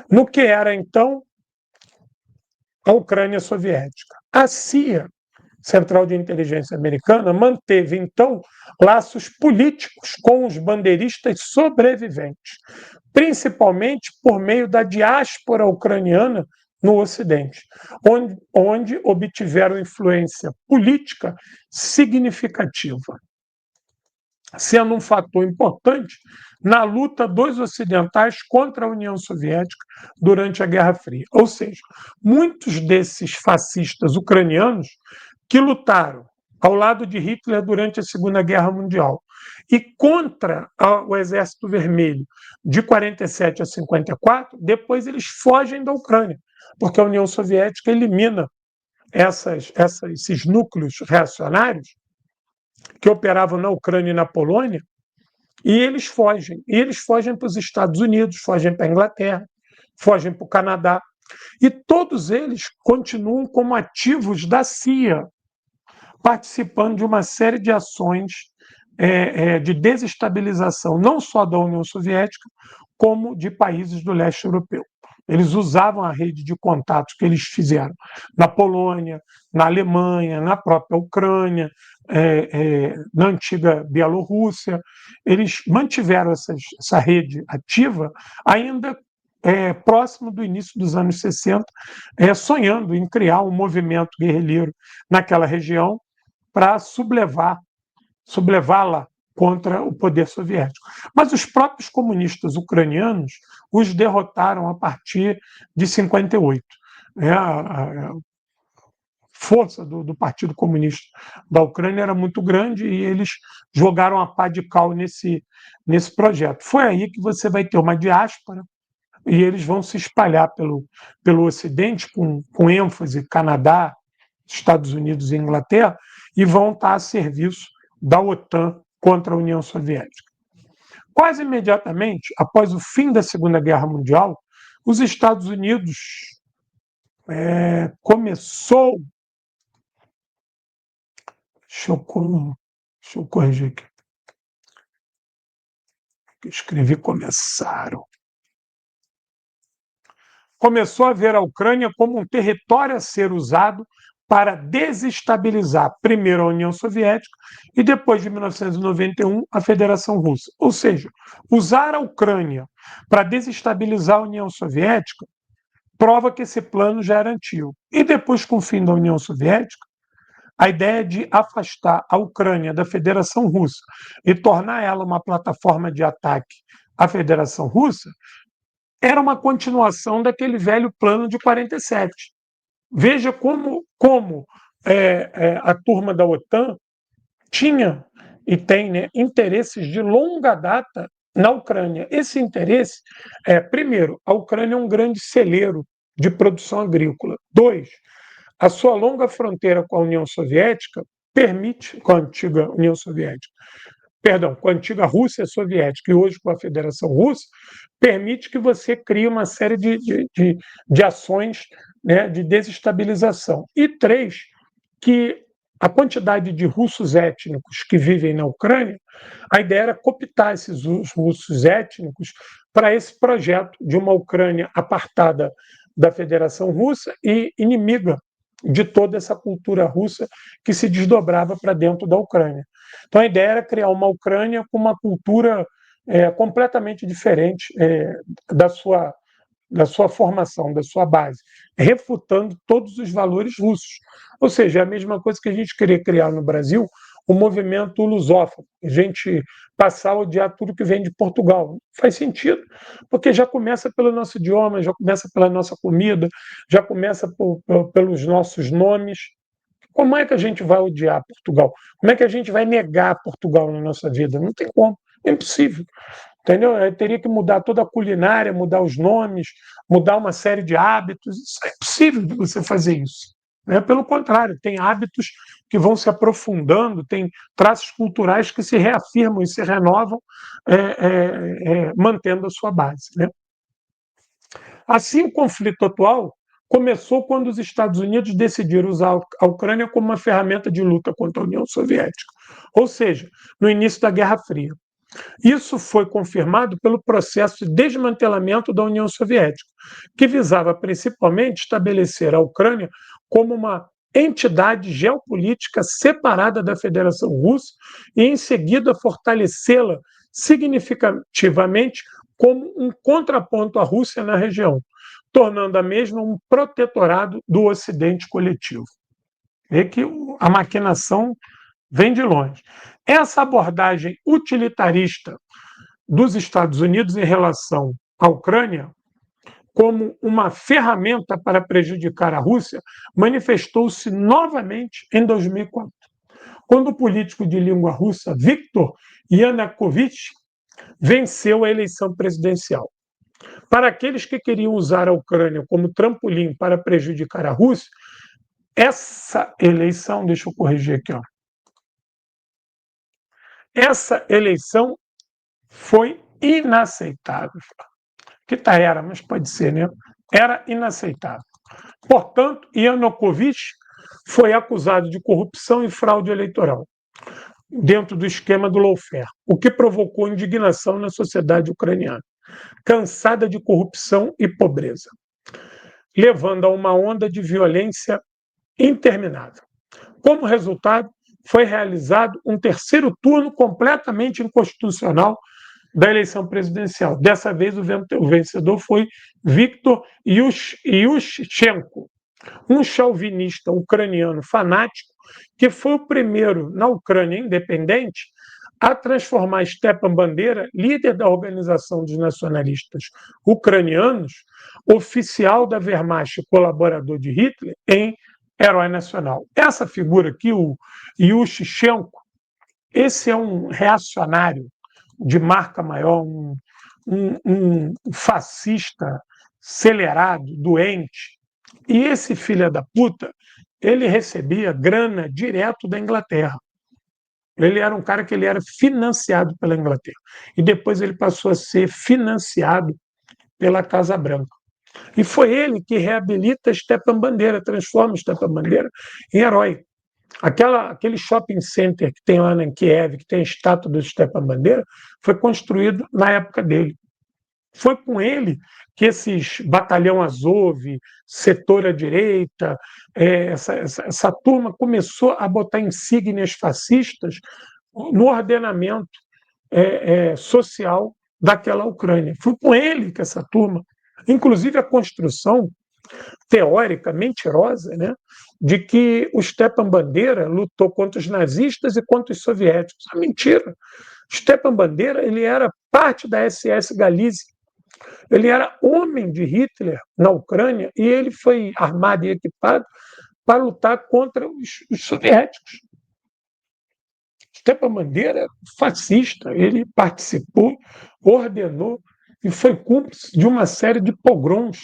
No que era, então, a Ucrânia soviética. A CIA, Central de Inteligência Americana, manteve, então, laços políticos com os bandeiristas sobreviventes, principalmente por meio da diáspora ucraniana no Ocidente, onde obtiveram influência política significativa, sendo um fator importante na luta dos ocidentais contra a União Soviética durante a Guerra Fria. Ou seja, muitos desses fascistas ucranianos que lutaram ao lado de Hitler durante a Segunda Guerra Mundial e contra o Exército Vermelho de 47 a 54, depois eles fogem da Ucrânia, porque a União Soviética elimina esses núcleos reacionários que operavam na Ucrânia e na Polônia, e eles fogem. E eles fogem para os Estados Unidos, fogem para a Inglaterra, fogem para o Canadá. E todos eles continuam como ativos da CIA, participando de uma série de ações de desestabilização, não só da União Soviética, como de países do leste europeu. Eles usavam a rede de contatos que eles fizeram na Polônia, na Alemanha, na própria Ucrânia, na antiga Bielorrússia. Eles mantiveram essa rede ativa ainda próximo do início dos anos 60, sonhando em criar um movimento guerrilheiro naquela região para sublevá-la contra o poder soviético. Mas os próprios comunistas ucranianos os derrotaram a partir de 58. A força do Partido Comunista da Ucrânia era muito grande e eles jogaram a pá de cal nesse projeto. Foi aí que você vai ter uma diáspora e eles vão se espalhar pelo Ocidente, com ênfase Canadá, Estados Unidos e Inglaterra, e vão estar a serviço da OTAN contra a União Soviética. Quase imediatamente após o fim da Segunda Guerra Mundial, os Estados Unidos começou. Deixa eu corrigir aqui. Escrevi começaram. Começou a ver a Ucrânia como um território a ser usado para desestabilizar primeiro a União Soviética e depois de 1991 a Federação Russa. Ou seja, usar a Ucrânia para desestabilizar a União Soviética prova que esse plano já era antigo. E depois, com o fim da União Soviética, a ideia de afastar a Ucrânia da Federação Russa e tornar ela uma plataforma de ataque à Federação Russa era uma continuação daquele velho plano de 47. Veja como a turma da OTAN tinha e tem, né, interesses de longa data na Ucrânia. Esse interesse primeiro, a Ucrânia é um grande celeiro de produção agrícola. 2, a sua longa fronteira com a União Soviética permite, com a antiga União Soviética, perdão, com a antiga Rússia Soviética e hoje com a Federação Russa, permite que você crie uma série de ações, né, de desestabilização. E 3, que a quantidade de russos étnicos que vivem na Ucrânia, a ideia era cooptar esses russos étnicos para esse projeto de uma Ucrânia apartada da Federação Russa e inimiga de toda essa cultura russa que se desdobrava para dentro da Ucrânia. Então a ideia era criar uma Ucrânia com uma cultura completamente diferente da sua formação, da sua base, refutando todos os valores russos. Ou seja, é a mesma coisa que a gente queria criar no Brasil, o movimento lusófono, a gente passar a odiar tudo que vem de Portugal. Não faz sentido, porque já começa pelo nosso idioma, já começa pela nossa comida, já começa pelos nossos nomes. Como é que a gente vai odiar Portugal? Como é que a gente vai negar Portugal na nossa vida? Não tem como, é impossível. Entendeu? Eu teria que mudar toda a culinária, mudar os nomes, mudar uma série de hábitos. Isso é impossível de você fazer isso. Né? Pelo contrário, tem hábitos que vão se aprofundando, tem traços culturais que se reafirmam e se renovam, mantendo a sua base. Né? Assim, o conflito atual começou quando os Estados Unidos decidiram usar a Ucrânia como uma ferramenta de luta contra a União Soviética, ou seja, no início da Guerra Fria. Isso foi confirmado pelo processo de desmantelamento da União Soviética, que visava principalmente estabelecer a Ucrânia como uma entidade geopolítica separada da Federação Russa e, em seguida, fortalecê-la significativamente como um contraponto à Rússia na região, tornando a mesma um protetorado do Ocidente coletivo. Vê que a maquinação vem de longe. Essa abordagem utilitarista dos Estados Unidos em relação à Ucrânia, como uma ferramenta para prejudicar a Rússia, manifestou-se novamente em 2004, quando o político de língua russa Viktor Yanukovych venceu a eleição presidencial. Para aqueles que queriam usar a Ucrânia como trampolim para prejudicar a Rússia, essa eleição, deixa eu corrigir aqui, ó. Essa eleição foi inaceitável. Que tá era, mas pode ser, né? Era inaceitável. Portanto, Yanukovych foi acusado de corrupção e fraude eleitoral dentro do esquema do lawfare, o que provocou indignação na sociedade ucraniana, cansada de corrupção e pobreza, levando a uma onda de violência interminável. Como resultado, foi realizado um terceiro turno completamente inconstitucional da eleição presidencial. Dessa vez, o vencedor foi Viktor Yushchenko, um chauvinista ucraniano fanático que foi o primeiro na Ucrânia independente a transformar Stepan Bandeira, líder da Organização dos Nacionalistas Ucranianos, oficial da Wehrmacht e colaborador de Hitler, em herói nacional. Essa figura aqui, o Yushchenko, esse é um reacionário de marca maior, um fascista acelerado, doente. E esse filho da puta, ele recebia grana direto da Inglaterra. Ele era um cara que ele era financiado pela Inglaterra. E depois ele passou a ser financiado pela Casa Branca. E foi ele que reabilita Stepan Bandeira, transforma Stepan Bandeira em herói. Aquele shopping center que tem lá em Kiev, que tem a estátua do Stepan Bandeira, foi construído na época dele. Foi com ele que esses Batalhão Azov, setor à direita, essa turma começou a botar insígnias fascistas no ordenamento social daquela Ucrânia. Foi com ele que essa turma, inclusive a construção teórica mentirosa, né, de que o Stepan Bandeira lutou contra os nazistas e contra os soviéticos. É mentira. Stepan Bandeira ele era parte da SS Galizia. Ele era homem de Hitler na Ucrânia e ele foi armado e equipado para lutar contra os soviéticos. Stepan Bandeira era fascista, ele participou, ordenou e foi cúmplice de uma série de pogroms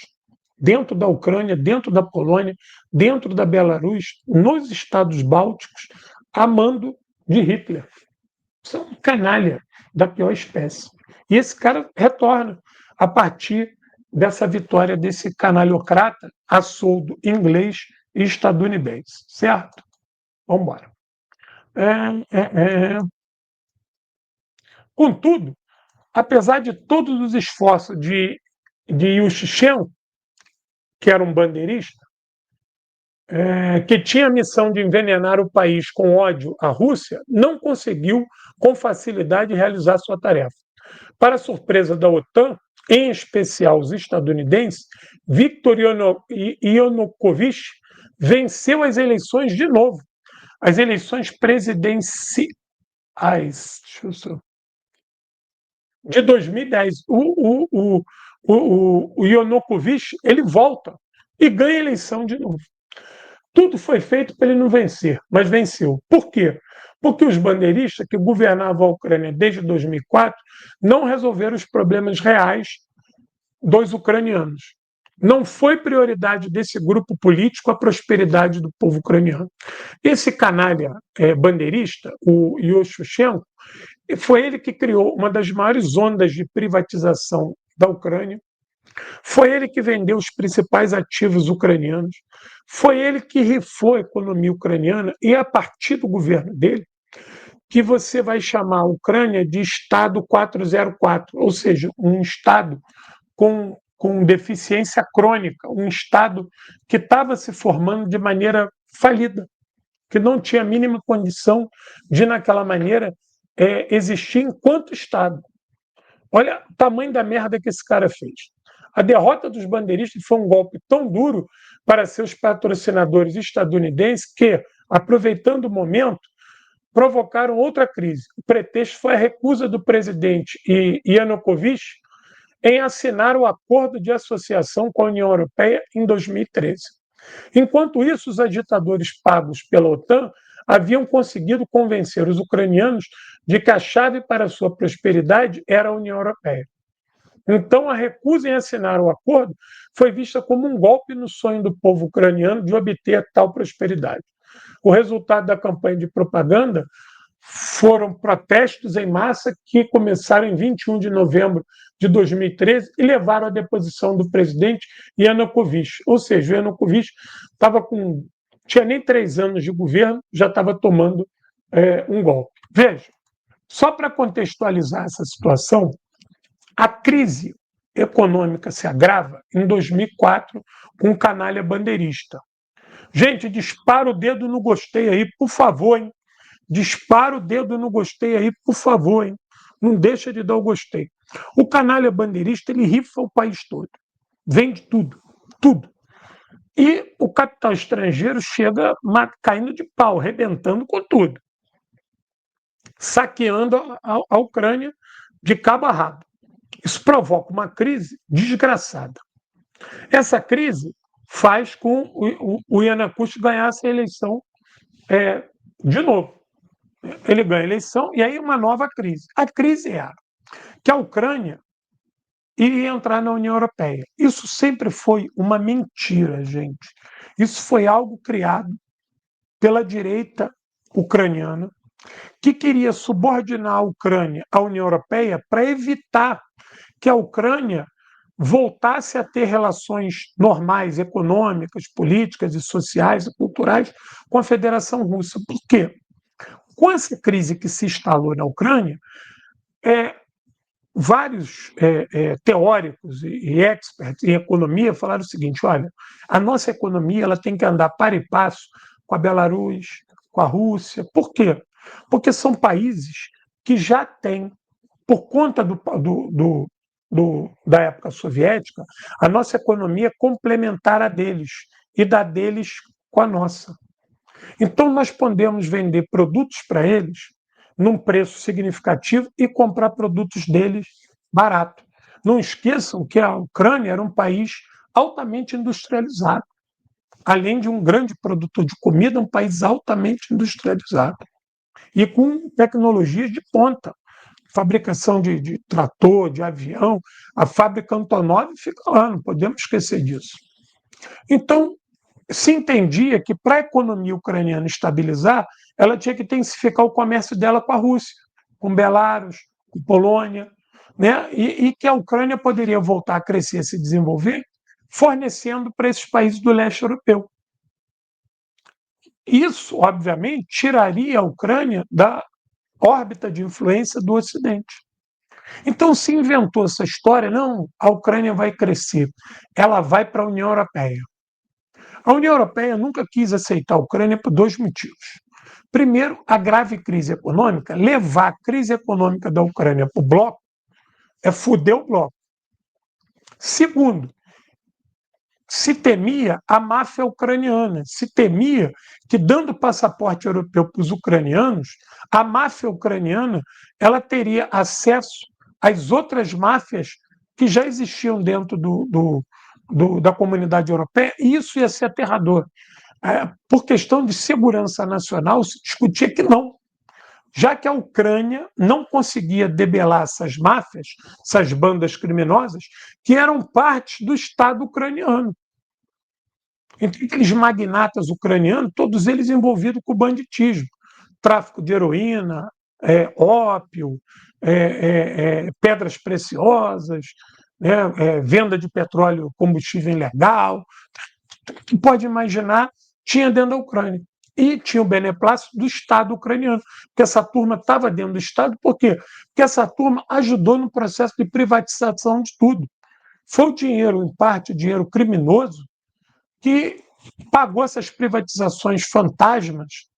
dentro da Ucrânia, dentro da Polônia, dentro da Belarus, nos Estados Bálticos, a mando de Hitler. Isso é um canalha da pior espécie. E esse cara retorna a partir dessa vitória desse canalhocrata a soldo inglês e estadunidense. Certo? Vamos embora. Contudo, apesar de todos os esforços de Yushchenko, que era um bandeirista, que tinha a missão de envenenar o país com ódio à Rússia, não conseguiu com facilidade realizar sua tarefa. Para surpresa da OTAN, em especial os estadunidenses, Viktor Yanukovych venceu as eleições de novo, as eleições presidenciais de 2010. O Yanukovych ele volta e ganha a eleição de novo. Tudo foi feito para ele não vencer, mas venceu. Por quê? Porque os bandeiristas que governavam a Ucrânia desde 2004 não resolveram os problemas reais dos ucranianos. Não foi prioridade desse grupo político a prosperidade do povo ucraniano. Esse canalha bandeirista, o Yushchenko, foi ele que criou uma das maiores ondas de privatização da Ucrânia. Foi ele que vendeu os principais ativos ucranianos. Foi ele que rifou a economia ucraniana. E é a partir do governo dele que você vai chamar a Ucrânia de Estado 404, ou seja, um Estado com deficiência crônica, um Estado que estava se formando de maneira falida, que não tinha a mínima condição de, naquela maneira, existir enquanto Estado. Olha o tamanho da merda que esse cara fez. A derrota dos bandeiristas foi um golpe tão duro para seus patrocinadores estadunidenses que, aproveitando o momento, provocaram outra crise. O pretexto foi a recusa do presidente Yanukovych em assinar o acordo de associação com a União Europeia em 2013. Enquanto isso, os agitadores pagos pela OTAN haviam conseguido convencer os ucranianos de que a chave para a sua prosperidade era a União Europeia. Então, a recusa em assinar o acordo foi vista como um golpe no sonho do povo ucraniano de obter tal prosperidade. O resultado da campanha de propaganda foram protestos em massa que começaram em 21 de novembro de 2013 e levaram à deposição do presidente Yanukovych. Ou seja, o Yanukovych tinha nem 3 anos de governo, já estava tomando um golpe. Veja, só para contextualizar essa situação, a crise econômica se agrava em 2004 com o canalha bandeirista. Gente, dispara o dedo no gostei aí, por favor, hein? Dispara o dedo no gostei aí, por favor, hein? Não deixa de dar o gostei. O canalha bandeirista, ele rifa o país todo. Vende tudo, tudo. E o capital estrangeiro chega caindo de pau, arrebentando com tudo. Saqueando a Ucrânia de cabo a rabo. Isso provoca uma crise desgraçada. Essa crise faz com o Yanukovych ganhasse a eleição de novo. Ele ganha a eleição e aí uma nova crise. A crise era que a Ucrânia iria entrar na União Europeia. Isso sempre foi uma mentira, gente. Isso foi algo criado pela direita ucraniana que queria subordinar a Ucrânia à União Europeia para evitar que a Ucrânia voltasse a ter relações normais, econômicas, políticas e sociais e culturais com a Federação Russa. Por quê? Com essa crise que se instalou na Ucrânia, vários teóricos e experts em economia falaram o seguinte: olha, a nossa economia ela tem que andar para e passo com a Belarus, com a Rússia. Por quê? Porque são países que já têm, por conta da época soviética, a nossa economia é complementar a deles e da deles com a nossa. Então, nós podemos vender produtos para eles num preço significativo e comprar produtos deles barato. Não esqueçam que a Ucrânia era um país altamente industrializado. Além de um grande produtor de comida, um país altamente industrializado. E com tecnologias de ponta. Fabricação de trator, de avião. A fábrica Antonov fica lá, não podemos esquecer disso. Então, se entendia que para a economia ucraniana estabilizar, ela tinha que intensificar o comércio dela com a Rússia, com Belarus, com Polônia, né? E que a Ucrânia poderia voltar a crescer, a se desenvolver, fornecendo para esses países do leste europeu. Isso, obviamente, tiraria a Ucrânia da órbita de influência do Ocidente. Então se inventou essa história, não, a Ucrânia vai crescer, ela vai para a União Europeia. A União Europeia nunca quis aceitar a Ucrânia por dois motivos. Primeiro, a grave crise econômica. Levar a crise econômica da Ucrânia para o bloco é foder o bloco. Segundo, se temia a máfia ucraniana, se temia que, dando passaporte europeu para os ucranianos, a máfia ucraniana ela teria acesso às outras máfias que já existiam dentro da comunidade europeia, e isso ia ser aterrador. Por questão de segurança nacional, se discutia que não, já que a Ucrânia não conseguia debelar essas máfias, essas bandas criminosas, que eram parte do Estado ucraniano. Então, aqueles magnatas ucranianos, todos eles envolvidos com o banditismo, tráfico de heroína, ópio, pedras preciosas, né, venda de petróleo, combustível ilegal, que pode imaginar, tinha dentro da Ucrânia. E tinha o beneplácito do Estado ucraniano, porque essa turma estava dentro do Estado, por quê? Porque essa turma ajudou no processo de privatização de tudo. Foi o dinheiro, em parte, o dinheiro criminoso, que pagou essas privatizações fantasmas,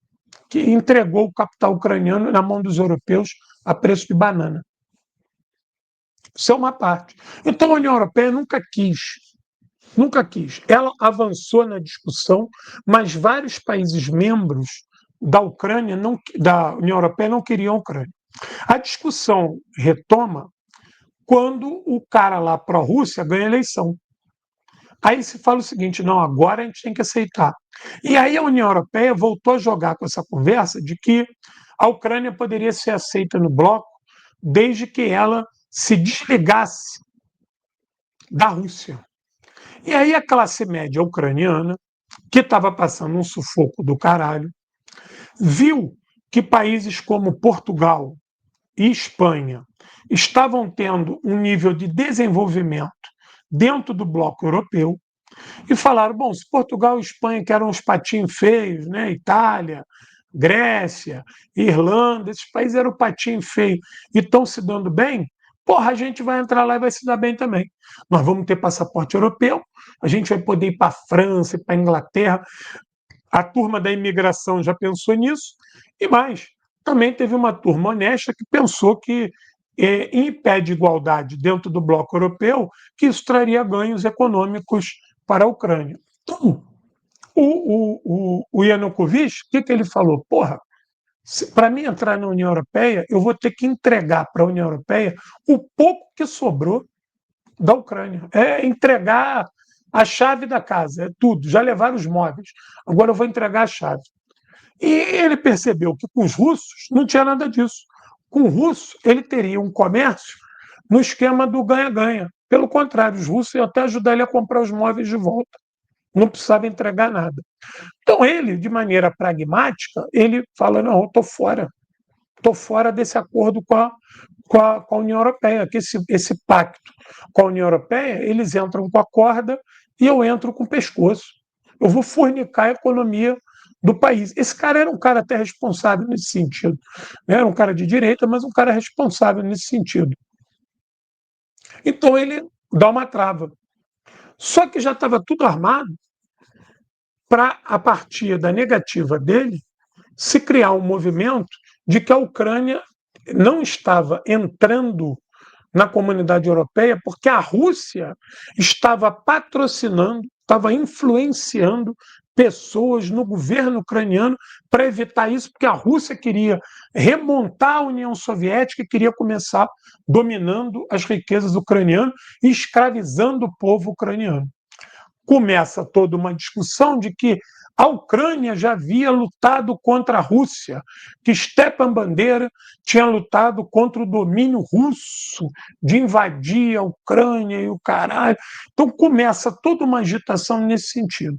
que entregou o capital ucraniano na mão dos europeus a preço de banana. Isso é uma parte. Então a União Europeia nunca quis. Ela avançou na discussão, mas vários países membros da Ucrânia, da União Europeia, não queriam a Ucrânia. A discussão retoma quando o cara lá pró-Rússia ganha a eleição. Aí se fala o seguinte, não, agora a gente tem que aceitar. E aí a União Europeia voltou a jogar com essa conversa de que a Ucrânia poderia ser aceita no bloco desde que ela se desligasse da Rússia. E aí a classe média ucraniana, que estava passando um sufoco do caralho, viu que países como Portugal e Espanha estavam tendo um nível de desenvolvimento dentro do bloco europeu e falaram, bom, se Portugal e Espanha, que eram uns patinhos feios, né, Itália, Grécia, Irlanda, esses países eram patinho feio e estão se dando bem, porra, a gente vai entrar lá e vai se dar bem também. Nós vamos ter passaporte europeu, a gente vai poder ir para a França, para a Inglaterra. A turma da imigração já pensou nisso, e mais, também teve uma turma honesta que pensou que, em pé de igualdade dentro do bloco europeu, que isso traria ganhos econômicos para a Ucrânia. Então, o Yanukovych, o que ele falou? Porra, para mim entrar na União Europeia, eu vou ter que entregar para a União Europeia o pouco que sobrou da Ucrânia. É entregar a chave da casa, é tudo. Já levaram os móveis, agora eu vou entregar a chave. E ele percebeu que com os russos não tinha nada disso. Com o russo, ele teria um comércio no esquema do ganha-ganha. Pelo contrário, os russos iam até ajudar ele a comprar os móveis de volta. Não precisava entregar nada. Então ele, de maneira pragmática, ele fala, não, eu estou fora desse acordo com a União Europeia, que esse pacto com a União Europeia, eles entram com a corda e eu entro com o pescoço. Eu vou fornicar a economia do país. Esse cara era um cara até responsável nesse sentido. Era um cara de direita, mas um cara responsável nesse sentido. Então ele dá uma trava. Só que já estava tudo armado para, a partir da negativa dele, se criar um movimento de que a Ucrânia não estava entrando na comunidade europeia porque a Rússia estava patrocinando, estava influenciando pessoas no governo ucraniano para evitar isso, porque a Rússia queria remontar a União Soviética e queria começar dominando as riquezas ucranianas e escravizando o povo ucraniano. Começa toda uma discussão de que a Ucrânia já havia lutado contra a Rússia, que Stepan Bandeira tinha lutado contra o domínio russo de invadir a Ucrânia e o caralho. Então começa toda uma agitação nesse sentido.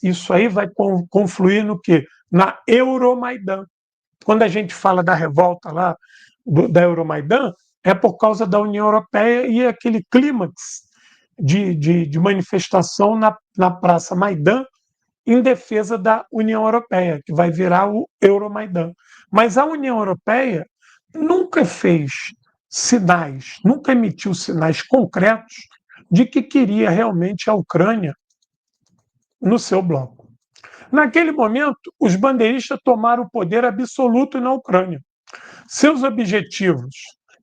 Isso aí vai confluir no quê? Na Euromaidan. Quando a gente fala da revolta lá da Euromaidan, é por causa da União Europeia e aquele clímax de manifestação na Praça Maidan em defesa da União Europeia, que vai virar o Euromaidan. Mas a União Europeia nunca fez sinais, nunca emitiu sinais concretos de que queria realmente a Ucrânia no seu bloco. Naquele momento, os bandeiristas tomaram o poder absoluto na Ucrânia. Seus objetivos,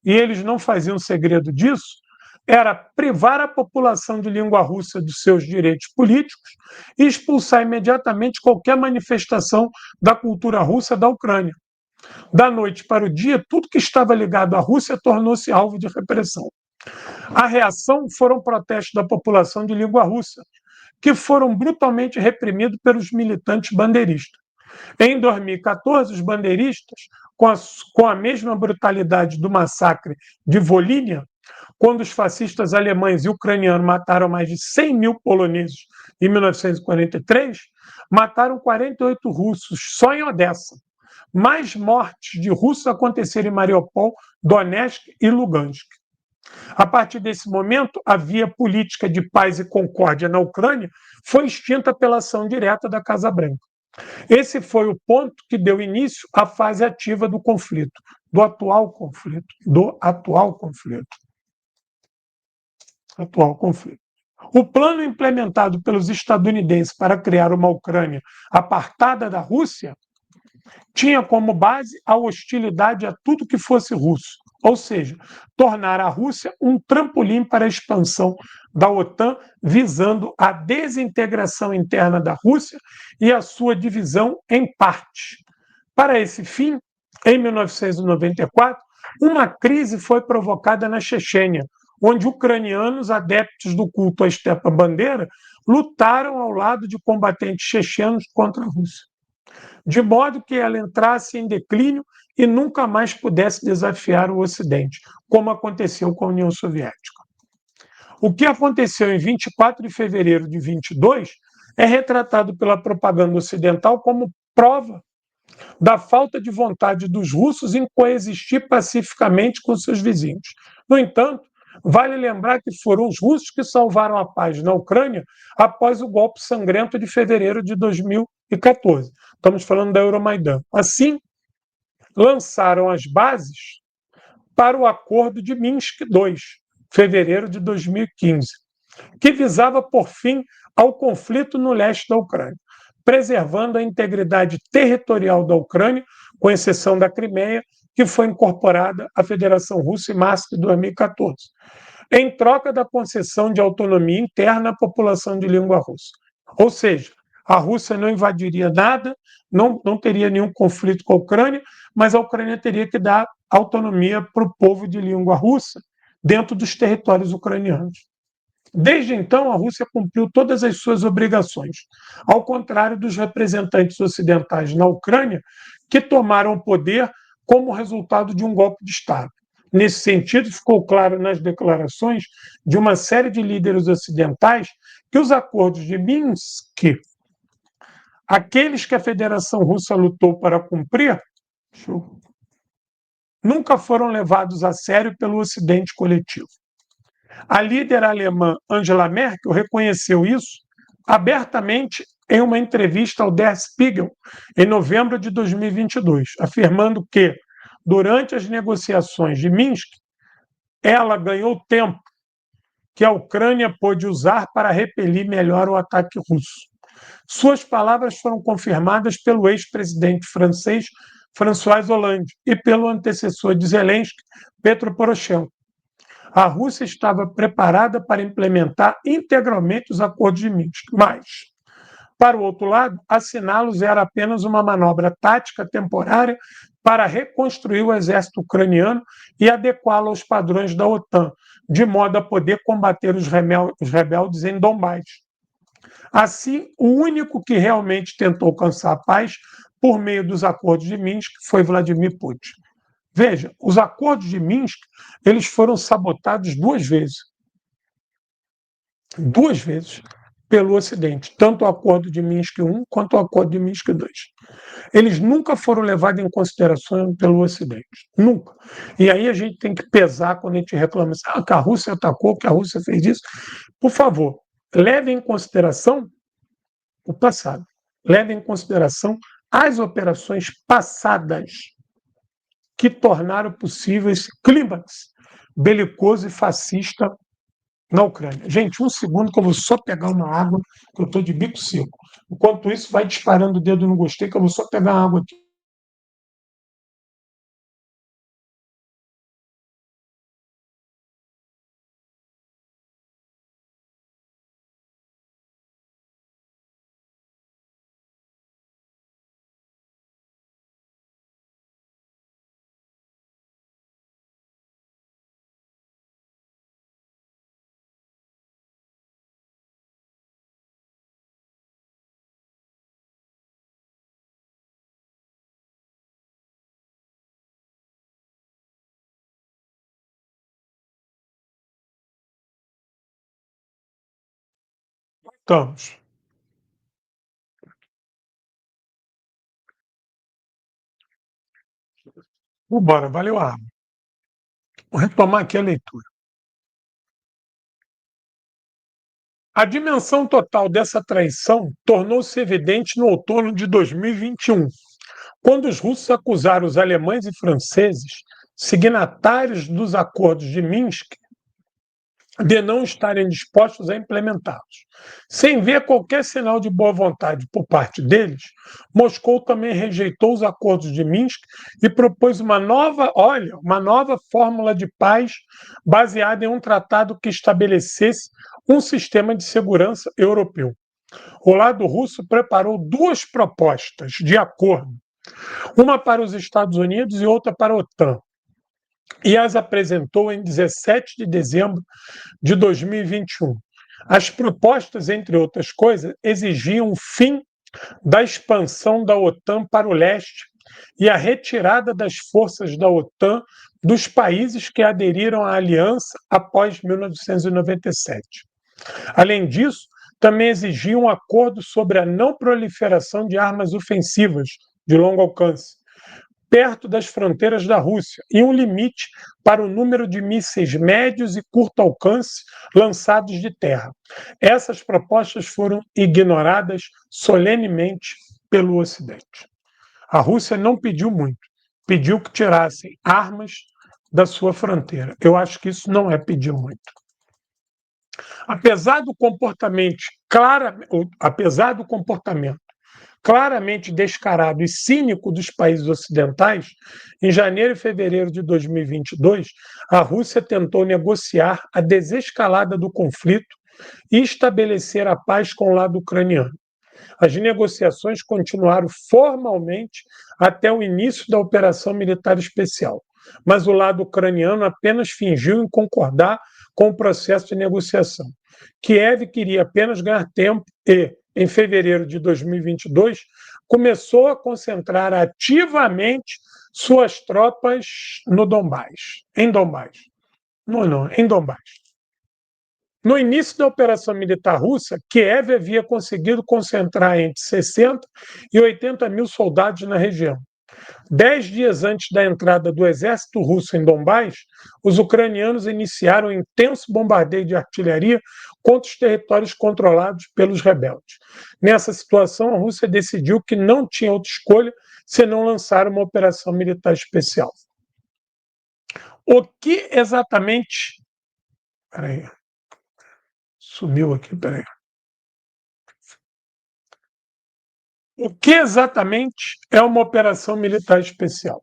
e eles não faziam segredo disso, era privar a população de língua russa dos seus direitos políticos e expulsar imediatamente qualquer manifestação da cultura russa da Ucrânia. Da noite para o dia, tudo que estava ligado à Rússia tornou-se alvo de repressão. A reação foram protestos da população de língua russa, que foram brutalmente reprimidos pelos militantes bandeiristas. Em 2014, os bandeiristas, com a mesma brutalidade do massacre de Volhynia, quando os fascistas alemães e ucranianos mataram mais de 100 mil poloneses em 1943, mataram 48 russos só em Odessa. Mais mortes de russos aconteceram em Mariupol, Donetsk e Lugansk. A partir desse momento, a via política de paz e concórdia na Ucrânia foi extinta pela ação direta da Casa Branca. Esse foi o ponto que deu início à fase ativa do conflito, do atual conflito. O plano implementado pelos estadunidenses para criar uma Ucrânia apartada da Rússia tinha como base a hostilidade a tudo que fosse russo, ou seja, tornar a Rússia um trampolim para a expansão da OTAN, visando a desintegração interna da Rússia e a sua divisão em partes. Para esse fim, em 1994, uma crise foi provocada na Chechênia, onde ucranianos adeptos do culto à Stepa Bandeira lutaram ao lado de combatentes chechenos contra a Rússia, de modo que ela entrasse em declínio e nunca mais pudesse desafiar o Ocidente, como aconteceu com a União Soviética. O que aconteceu em 24 de fevereiro de 22 é retratado pela propaganda ocidental como prova da falta de vontade dos russos em coexistir pacificamente com seus vizinhos. No entanto, vale lembrar que foram os russos que salvaram a paz na Ucrânia após o golpe sangrento de fevereiro de 2014. Estamos falando da Euromaidan. Assim, lançaram as bases para o Acordo de Minsk II, fevereiro de 2015, que visava por fim ao conflito no leste da Ucrânia, preservando a integridade territorial da Ucrânia, com exceção da Crimeia, que foi incorporada à Federação Russa em março de 2014, em troca da concessão de autonomia interna à população de língua russa. Ou seja, a Rússia não invadiria nada, não teria nenhum conflito com a Ucrânia, mas a Ucrânia teria que dar autonomia para o povo de língua russa dentro dos territórios ucranianos. Desde então, a Rússia cumpriu todas as suas obrigações, ao contrário dos representantes ocidentais na Ucrânia, que tomaram o poder como resultado de um golpe de Estado. Nesse sentido, ficou claro nas declarações de uma série de líderes ocidentais que os acordos de Minsk, aqueles que a Federação Russa lutou para cumprir, nunca foram levados a sério pelo Ocidente coletivo. A líder alemã Angela Merkel reconheceu isso abertamente em uma entrevista ao Der Spiegel, em novembro de 2022, afirmando que, durante as negociações de Minsk, ela ganhou tempo que a Ucrânia pôde usar para repelir melhor o ataque russo. Suas palavras foram confirmadas pelo ex-presidente francês François Hollande e pelo antecessor de Zelensky, Petro Poroshenko. A Rússia estava preparada para implementar integralmente os acordos de Minsk, mas, para o outro lado, assiná-los era apenas uma manobra tática temporária para reconstruir o exército ucraniano e adequá-lo aos padrões da OTAN, de modo a poder combater os rebeldes em Donbás. Assim, o único que realmente tentou alcançar a paz por meio dos acordos de Minsk foi Vladimir Putin. Veja, os acordos de Minsk eles foram sabotados duas vezes pelo Ocidente, tanto o acordo de Minsk I quanto o acordo de Minsk II. Eles nunca foram levados em consideração pelo Ocidente, nunca. E aí a gente tem que pesar quando a gente reclama assim, que a Rússia atacou, que a Rússia fez isso. Por favor, leve em consideração o passado, leve em consideração as operações passadas. que tornaram possível esse clímax belicoso e fascista na Ucrânia. Gente, um segundo que eu vou só pegar uma água, que eu estou de bico seco. Enquanto isso, vai disparando o dedo no gostei, que eu vou só pegar uma água aqui. Estamos. Vambora, valeu a água. Vou retomar aqui a leitura. A dimensão total dessa traição tornou-se evidente no outono de 2021, quando os russos acusaram os alemães e franceses, signatários dos acordos de Minsk, de não estarem dispostos a implementá-los. Sem ver qualquer sinal de boa vontade por parte deles, Moscou também rejeitou os acordos de Minsk e propôs uma nova fórmula de paz baseada em um tratado que estabelecesse um sistema de segurança europeu. O lado russo preparou duas propostas de acordo, uma para os Estados Unidos e outra para a OTAN, e as apresentou em 17 de dezembro de 2021. As propostas, entre outras coisas, exigiam o fim da expansão da OTAN para o leste e a retirada das forças da OTAN dos países que aderiram à aliança após 1997. Além disso, também exigiam um acordo sobre a não proliferação de armas ofensivas de longo alcance perto das fronteiras da Rússia e um limite para o número de mísseis médios e curto alcance lançados de terra. Essas propostas foram ignoradas solenemente pelo Ocidente. A Rússia não pediu muito, pediu que tirassem armas da sua fronteira. Eu acho que isso não é pedir muito. Apesar do comportamento claramente descarado e cínico dos países ocidentais, em janeiro e fevereiro de 2022, a Rússia tentou negociar a desescalada do conflito e estabelecer a paz com o lado ucraniano. As negociações continuaram formalmente até o início da operação militar especial, mas o lado ucraniano apenas fingiu em concordar com o processo de negociação. Kiev queria apenas ganhar tempo e, em fevereiro de 2022, começou a concentrar ativamente suas tropas no Donbás, em Donbás. Não, em Donbás. No início da operação militar russa, Kiev havia conseguido concentrar entre 60 e 80 mil soldados na região. 10 dias antes da entrada do exército russo em Donbás, os ucranianos iniciaram um intenso bombardeio de artilharia contra os territórios controlados pelos rebeldes. Nessa situação, a Rússia decidiu que não tinha outra escolha senão lançar uma operação militar especial. O que exatamente... Peraí. Sumiu aqui, peraí. O que exatamente é uma operação militar especial?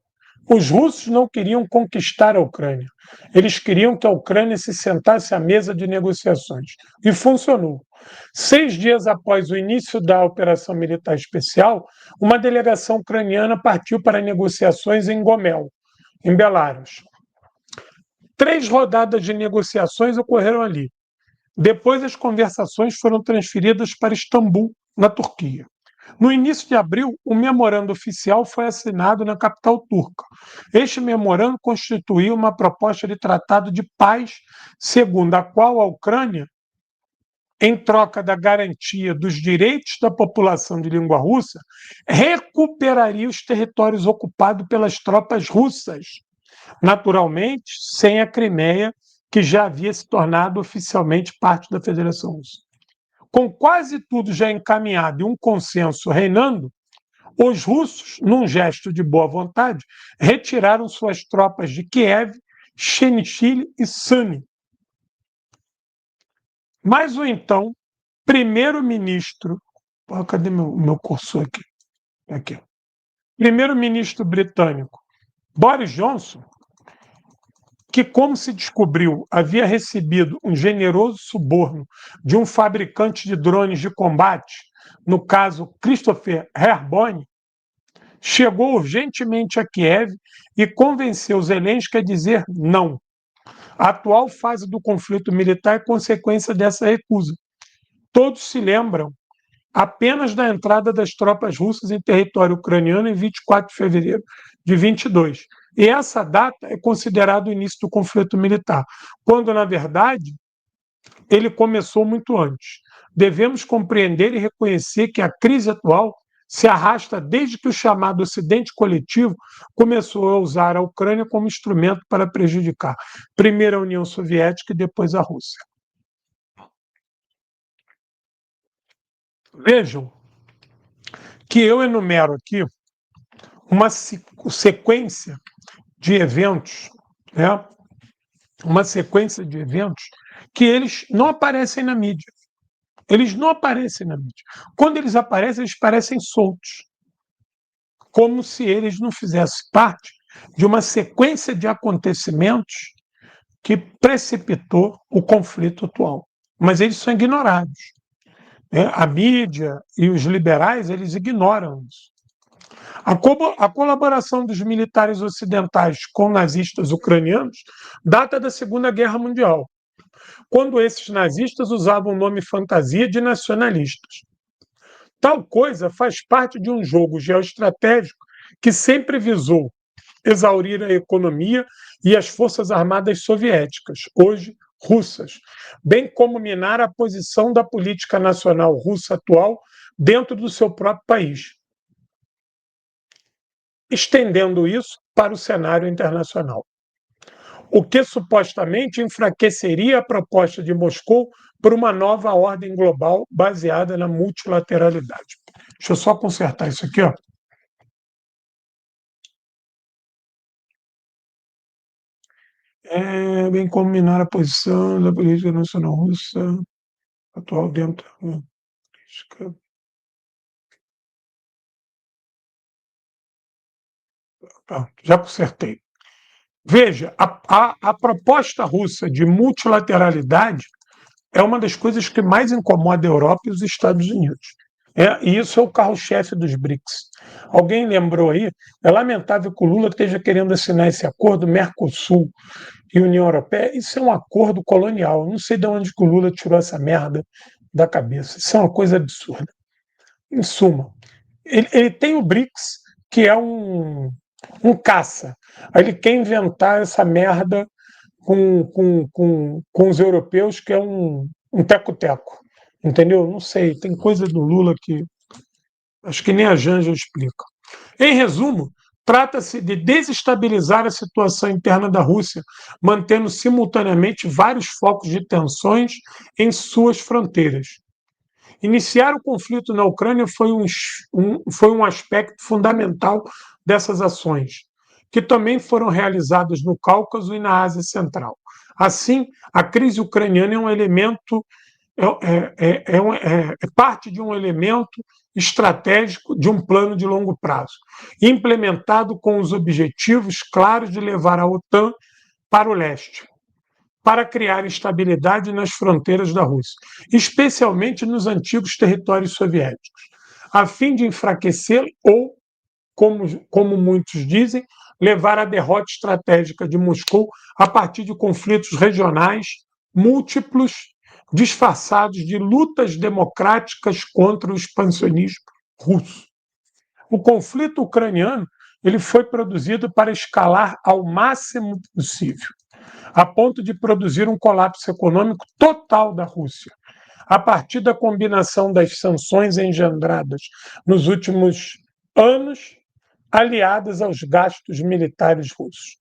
Os russos não queriam conquistar a Ucrânia. Eles queriam que a Ucrânia se sentasse à mesa de negociações. E funcionou. 6 dias após o início da operação militar especial, uma delegação ucraniana partiu para negociações em Gomel, em Belarus. 3 rodadas de negociações ocorreram ali. Depois, as conversações foram transferidas para Istambul, na Turquia. No início de abril, um memorando oficial foi assinado na capital turca. Este memorando constituía uma proposta de tratado de paz, segundo a qual a Ucrânia, em troca da garantia dos direitos da população de língua russa, recuperaria os territórios ocupados pelas tropas russas, naturalmente sem a Crimeia, que já havia se tornado oficialmente parte da Federação Russa. Com quase tudo já encaminhado e um consenso reinando, Os russos, num gesto de boa vontade, retiraram suas tropas de Kiev, Chenichile e Sani. Mas o então primeiro-ministro. Cadê meu cursor aqui? Aqui. Primeiro-ministro britânico Boris Johnson, que, como se descobriu, havia recebido um generoso suborno de um fabricante de drones de combate, no caso Christopher Airborne, chegou urgentemente a Kiev e convenceu Zelensky a dizer não. A atual fase do conflito militar é consequência dessa recusa. Todos se lembram apenas da entrada das tropas russas em território ucraniano em 24 de fevereiro de 22. E essa data é considerada o início do conflito militar, quando, na verdade, ele começou muito antes. Devemos compreender e reconhecer que a crise atual se arrasta desde que o chamado Ocidente coletivo começou a usar a Ucrânia como instrumento para prejudicar primeiro a União Soviética e depois a Rússia. Vejam que eu enumero aqui uma sequência de eventos, né? Uma sequência de eventos que eles não aparecem na mídia. Eles não aparecem na mídia. Quando eles aparecem, eles parecem soltos, como se eles não fizessem parte de uma sequência de acontecimentos que precipitou o conflito atual. Mas eles são ignorados, né? A mídia e os liberais, eles ignoram isso. A colaboração dos militares ocidentais com nazistas ucranianos data da Segunda Guerra Mundial, quando esses nazistas usavam o nome fantasia de nacionalistas. Tal coisa faz parte de um jogo geoestratégico que sempre visou exaurir a economia e as forças armadas soviéticas, hoje russas, bem como minar a posição da política nacional russa atual dentro do seu próprio país, estendendo isso para o cenário internacional, o que supostamente enfraqueceria a proposta de Moscou por uma nova ordem global baseada na multilateralidade. Deixa eu só consertar isso aqui, ó. Bem como minar a posição da política nacional russa atual dentro da política. Já consertei. Veja, a proposta russa de multilateralidade é uma das coisas que mais incomoda a Europa e os Estados Unidos. E isso é o carro-chefe dos BRICS. Alguém lembrou aí? É lamentável que o Lula esteja querendo assinar esse acordo, Mercosul e União Europeia. Isso é um acordo colonial. Eu não sei de onde que o Lula tirou essa merda da cabeça. Isso é uma coisa absurda. Em suma, ele tem o BRICS, que é um caça. Aí ele quer inventar essa merda com os europeus, que é um teco-teco. Entendeu? Não sei, tem coisa do Lula que acho que nem a Janja explica. Em resumo, trata-se de desestabilizar a situação interna da Rússia, mantendo simultaneamente vários focos de tensões em suas fronteiras. Iniciar o conflito na Ucrânia foi um aspecto fundamental dessas ações, que também foram realizadas no Cáucaso e na Ásia Central. Assim, a crise ucraniana é um elemento é parte de um elemento estratégico de um plano de longo prazo, implementado com os objetivos claros de levar a OTAN para o leste, para criar estabilidade nas fronteiras da Rússia, especialmente nos antigos territórios soviéticos, a fim de enfraquecê-lo ou, como muitos dizem, levar à derrota estratégica de Moscou a partir de conflitos regionais múltiplos, disfarçados de lutas democráticas contra o expansionismo russo. O conflito ucraniano ele foi produzido para escalar ao máximo possível, a ponto de produzir um colapso econômico total da Rússia, a partir da combinação das sanções engendradas nos últimos anos, aliadas aos gastos militares russos.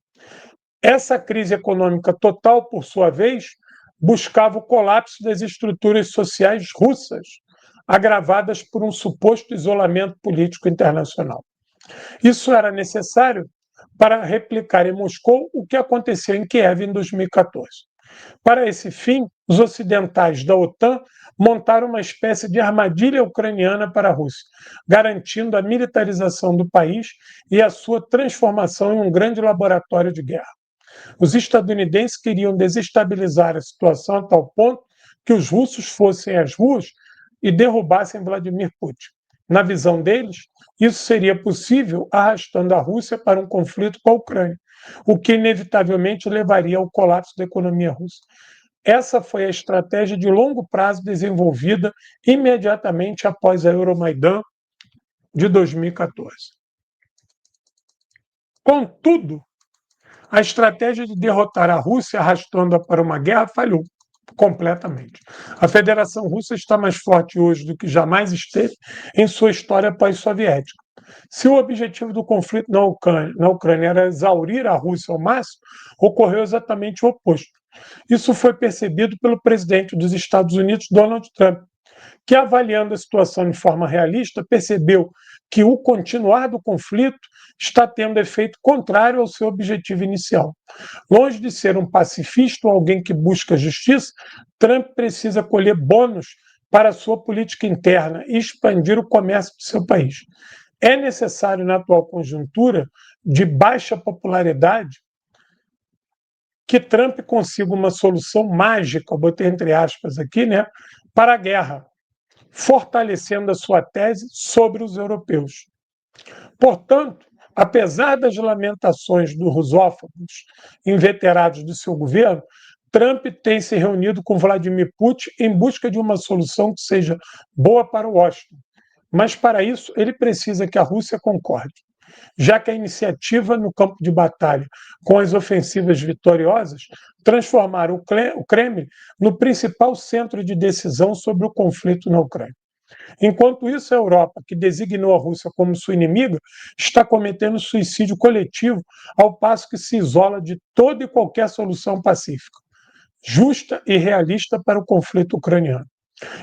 Essa crise econômica total, por sua vez, buscava o colapso das estruturas sociais russas, agravadas por um suposto isolamento político internacional. Isso era necessário para replicar em Moscou o que aconteceu em Kiev em 2014. Para esse fim, os ocidentais da OTAN montaram uma espécie de armadilha ucraniana para a Rússia, garantindo a militarização do país e a sua transformação em um grande laboratório de guerra. Os estadunidenses queriam desestabilizar a situação a tal ponto que os russos fossem às ruas e derrubassem Vladimir Putin. Na visão deles, isso seria possível arrastando a Rússia para um conflito com a Ucrânia, o que inevitavelmente levaria ao colapso da economia russa. Essa foi a estratégia de longo prazo desenvolvida imediatamente após a Euromaidan de 2014. Contudo, a estratégia de derrotar a Rússia arrastando-a para uma guerra falhou completamente. A Federação Russa está mais forte hoje do que jamais esteve em sua história pós-soviética. Se o objetivo do conflito na Ucrânia era exaurir a Rússia ao máximo, ocorreu exatamente o oposto. Isso foi percebido pelo presidente dos Estados Unidos, Donald Trump, que, avaliando a situação de forma realista, percebeu que o continuar do conflito está tendo efeito contrário ao seu objetivo inicial. Longe de ser um pacifista ou alguém que busca justiça, Trump precisa colher bônus para a sua política interna e expandir o comércio do seu país. É necessário, na atual conjuntura de baixa popularidade, que Trump consiga uma solução mágica, eu botei entre aspas aqui, né, para a guerra, fortalecendo a sua tese sobre os europeus. Portanto, apesar das lamentações dos rusófobos inveterados do seu governo, Trump tem se reunido com Vladimir Putin em busca de uma solução que seja boa para Washington. Mas, para isso, ele precisa que a Rússia concorde, já que a iniciativa no campo de batalha, com as ofensivas vitoriosas, transformaram o Kremlin no principal centro de decisão sobre o conflito na Ucrânia. Enquanto isso, a Europa, que designou a Rússia como sua inimiga, está cometendo suicídio coletivo, ao passo que se isola de toda e qualquer solução pacífica, justa e realista para o conflito ucraniano.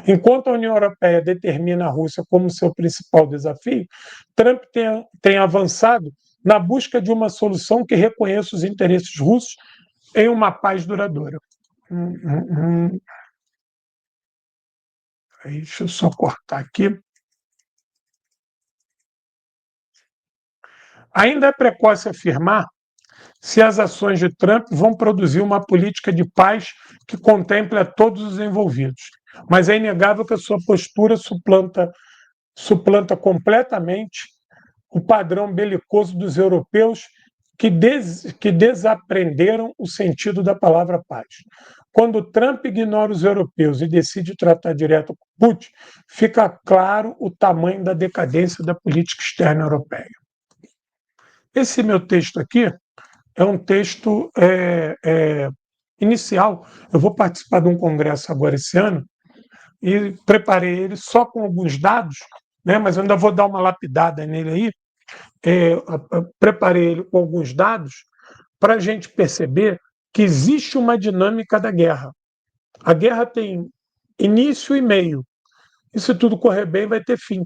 Enquanto a União Europeia determina a Rússia como seu principal desafio, Trump tem avançado na busca de uma solução que reconheça os interesses russos em uma paz duradoura. Deixa eu só cortar aqui. Ainda é precoce afirmar se as ações de Trump vão produzir uma política de paz que contemple a todos os envolvidos. Mas é inegável que a sua postura suplanta completamente o padrão belicoso dos europeus que desaprenderam o sentido da palavra paz. Quando Trump ignora os europeus e decide tratar direto com Putin, fica claro o tamanho da decadência da política externa europeia. Esse meu texto aqui é um texto inicial. Eu vou participar de um congresso agora esse ano e preparei ele só com alguns dados, né, mas eu ainda vou dar uma lapidada nele aí. Preparei ele com alguns dados para a gente perceber que existe uma dinâmica da guerra. A guerra tem início e meio. E se tudo correr bem, vai ter fim,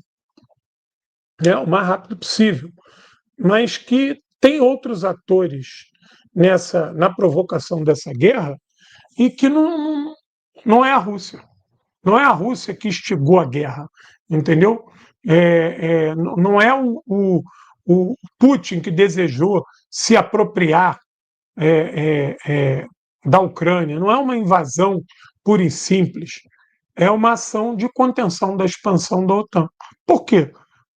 né, o mais rápido possível. Mas que tem outros atores na provocação dessa guerra e que não é a Rússia. Não é a Rússia que instigou a guerra, entendeu? Não é o Putin que desejou se apropriar da Ucrânia, não é uma invasão pura e simples, é uma ação de contenção da expansão da OTAN. Por quê?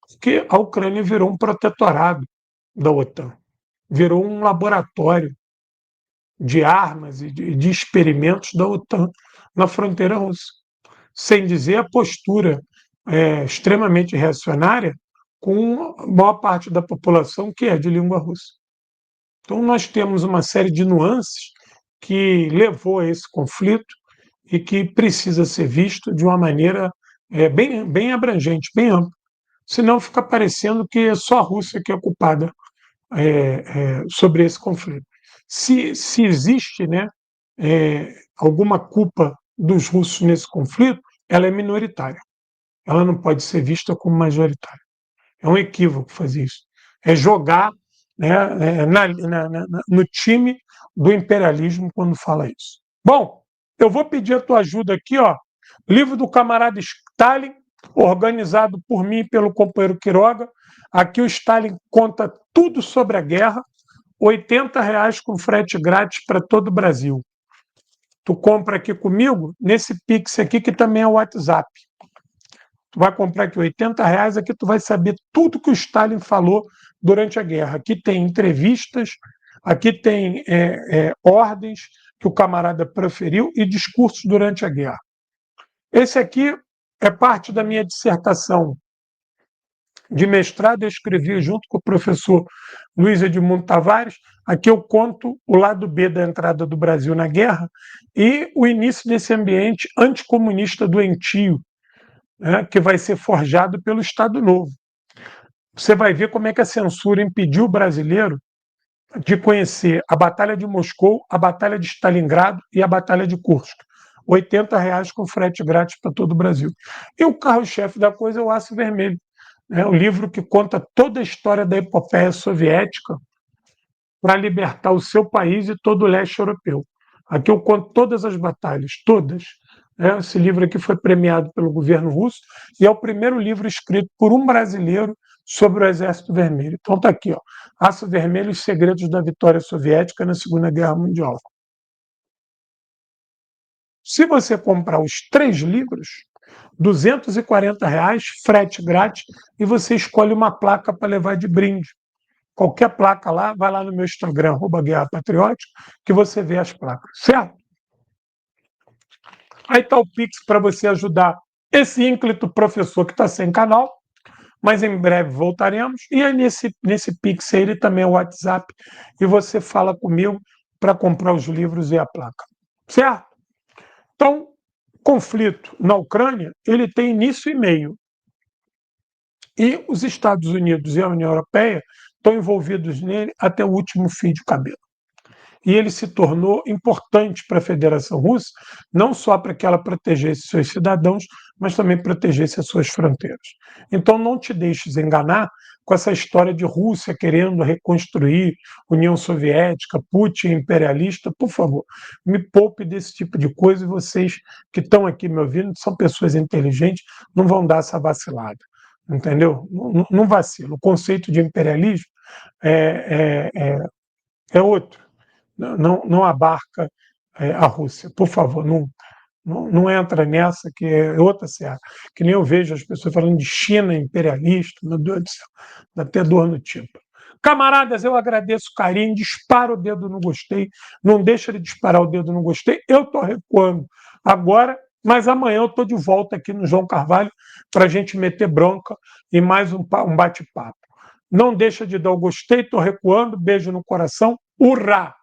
Porque a Ucrânia virou um protetorado da OTAN, virou um laboratório de armas e de experimentos da OTAN na fronteira russa, sem dizer a postura extremamente reacionária com a maior parte da população que é de língua russa. Então, nós temos uma série de nuances que levou a esse conflito e que precisa ser visto de uma maneira bem abrangente, bem ampla. Senão fica parecendo que é só a Rússia que é culpada sobre esse conflito. Se existe, né, alguma culpa dos russos nesse conflito, ela é minoritária. ela não pode ser vista como majoritária. É um equívoco fazer isso. É jogar, né, no time do imperialismo quando fala isso. Bom, eu vou pedir a tua ajuda aqui, ó. Livro do camarada Stalin, organizado por mim e pelo companheiro Quiroga. Aqui o Stalin conta tudo sobre a guerra, R$ 80 com frete grátis para todo o Brasil. Tu compra aqui comigo, nesse Pix aqui, que também é o WhatsApp. Tu vai comprar aqui R$ 80, aqui tu vai saber tudo que o Stalin falou durante a guerra. Aqui tem entrevistas, aqui tem ordens que o camarada proferiu e discursos durante a guerra. Esse aqui é parte da minha dissertação de mestrado, eu escrevi junto com o professor Luiz Edmundo Tavares. Aqui eu conto o lado B da entrada do Brasil na guerra e o início desse ambiente anticomunista doentio, né, que vai ser forjado pelo Estado Novo. Você vai ver como é que a censura impediu o brasileiro de conhecer a Batalha de Moscou, a Batalha de Stalingrado e a Batalha de Kursk. R$ 80 com frete grátis para todo o Brasil. E o carro-chefe da coisa é o Aço Vermelho, né? O livro que conta toda a história da epopeia soviética para libertar o seu país e todo o leste europeu. Aqui eu conto todas as batalhas, todas. Né? Esse livro aqui foi premiado pelo governo russo e é o primeiro livro escrito por um brasileiro sobre o Exército Vermelho. Então está aqui, ó, Aço Vermelho e os Segredos da Vitória Soviética na Segunda Guerra Mundial. Se você comprar os 3 livros, R$ 240, frete grátis, e você escolhe uma placa para levar de brinde. Qualquer placa lá, vai lá no meu Instagram, @Guerra Patriótica, que você vê as placas, certo? Aí está o Pix para você ajudar esse ínclito professor que está sem canal, mas em breve voltaremos. E aí nesse Pix aí, ele também é o WhatsApp, e você fala comigo para comprar os livros e a placa, certo? Então, conflito na Ucrânia, ele tem início e meio. E os Estados Unidos e a União Europeia estão envolvidos nele até o último fio de cabelo. E ele se tornou importante para a Federação Russa, não só para que ela protegesse seus cidadãos, mas também protegesse as suas fronteiras. Então não te deixes enganar com essa história de Rússia querendo reconstruir União Soviética, Putin imperialista. Por favor, me poupe desse tipo de coisa e vocês que estão aqui me ouvindo, são pessoas inteligentes, não vão dar essa vacilada. Entendeu? Não vacila. O conceito de imperialismo é outro. Não abarca a Rússia. Por favor, não entra nessa, que é outra seara. Que nem eu vejo as pessoas falando de China imperialista, meu Deus do céu, dá até dor no tipo. Camaradas, eu agradeço o carinho, dispara o dedo no gostei, não deixa de disparar o dedo no gostei. Eu estou recuando agora, mas amanhã eu estou de volta aqui no João Carvalho para a gente meter bronca e mais um bate-papo. Não deixa de dar o gostei, estou recuando, beijo no coração, hurra!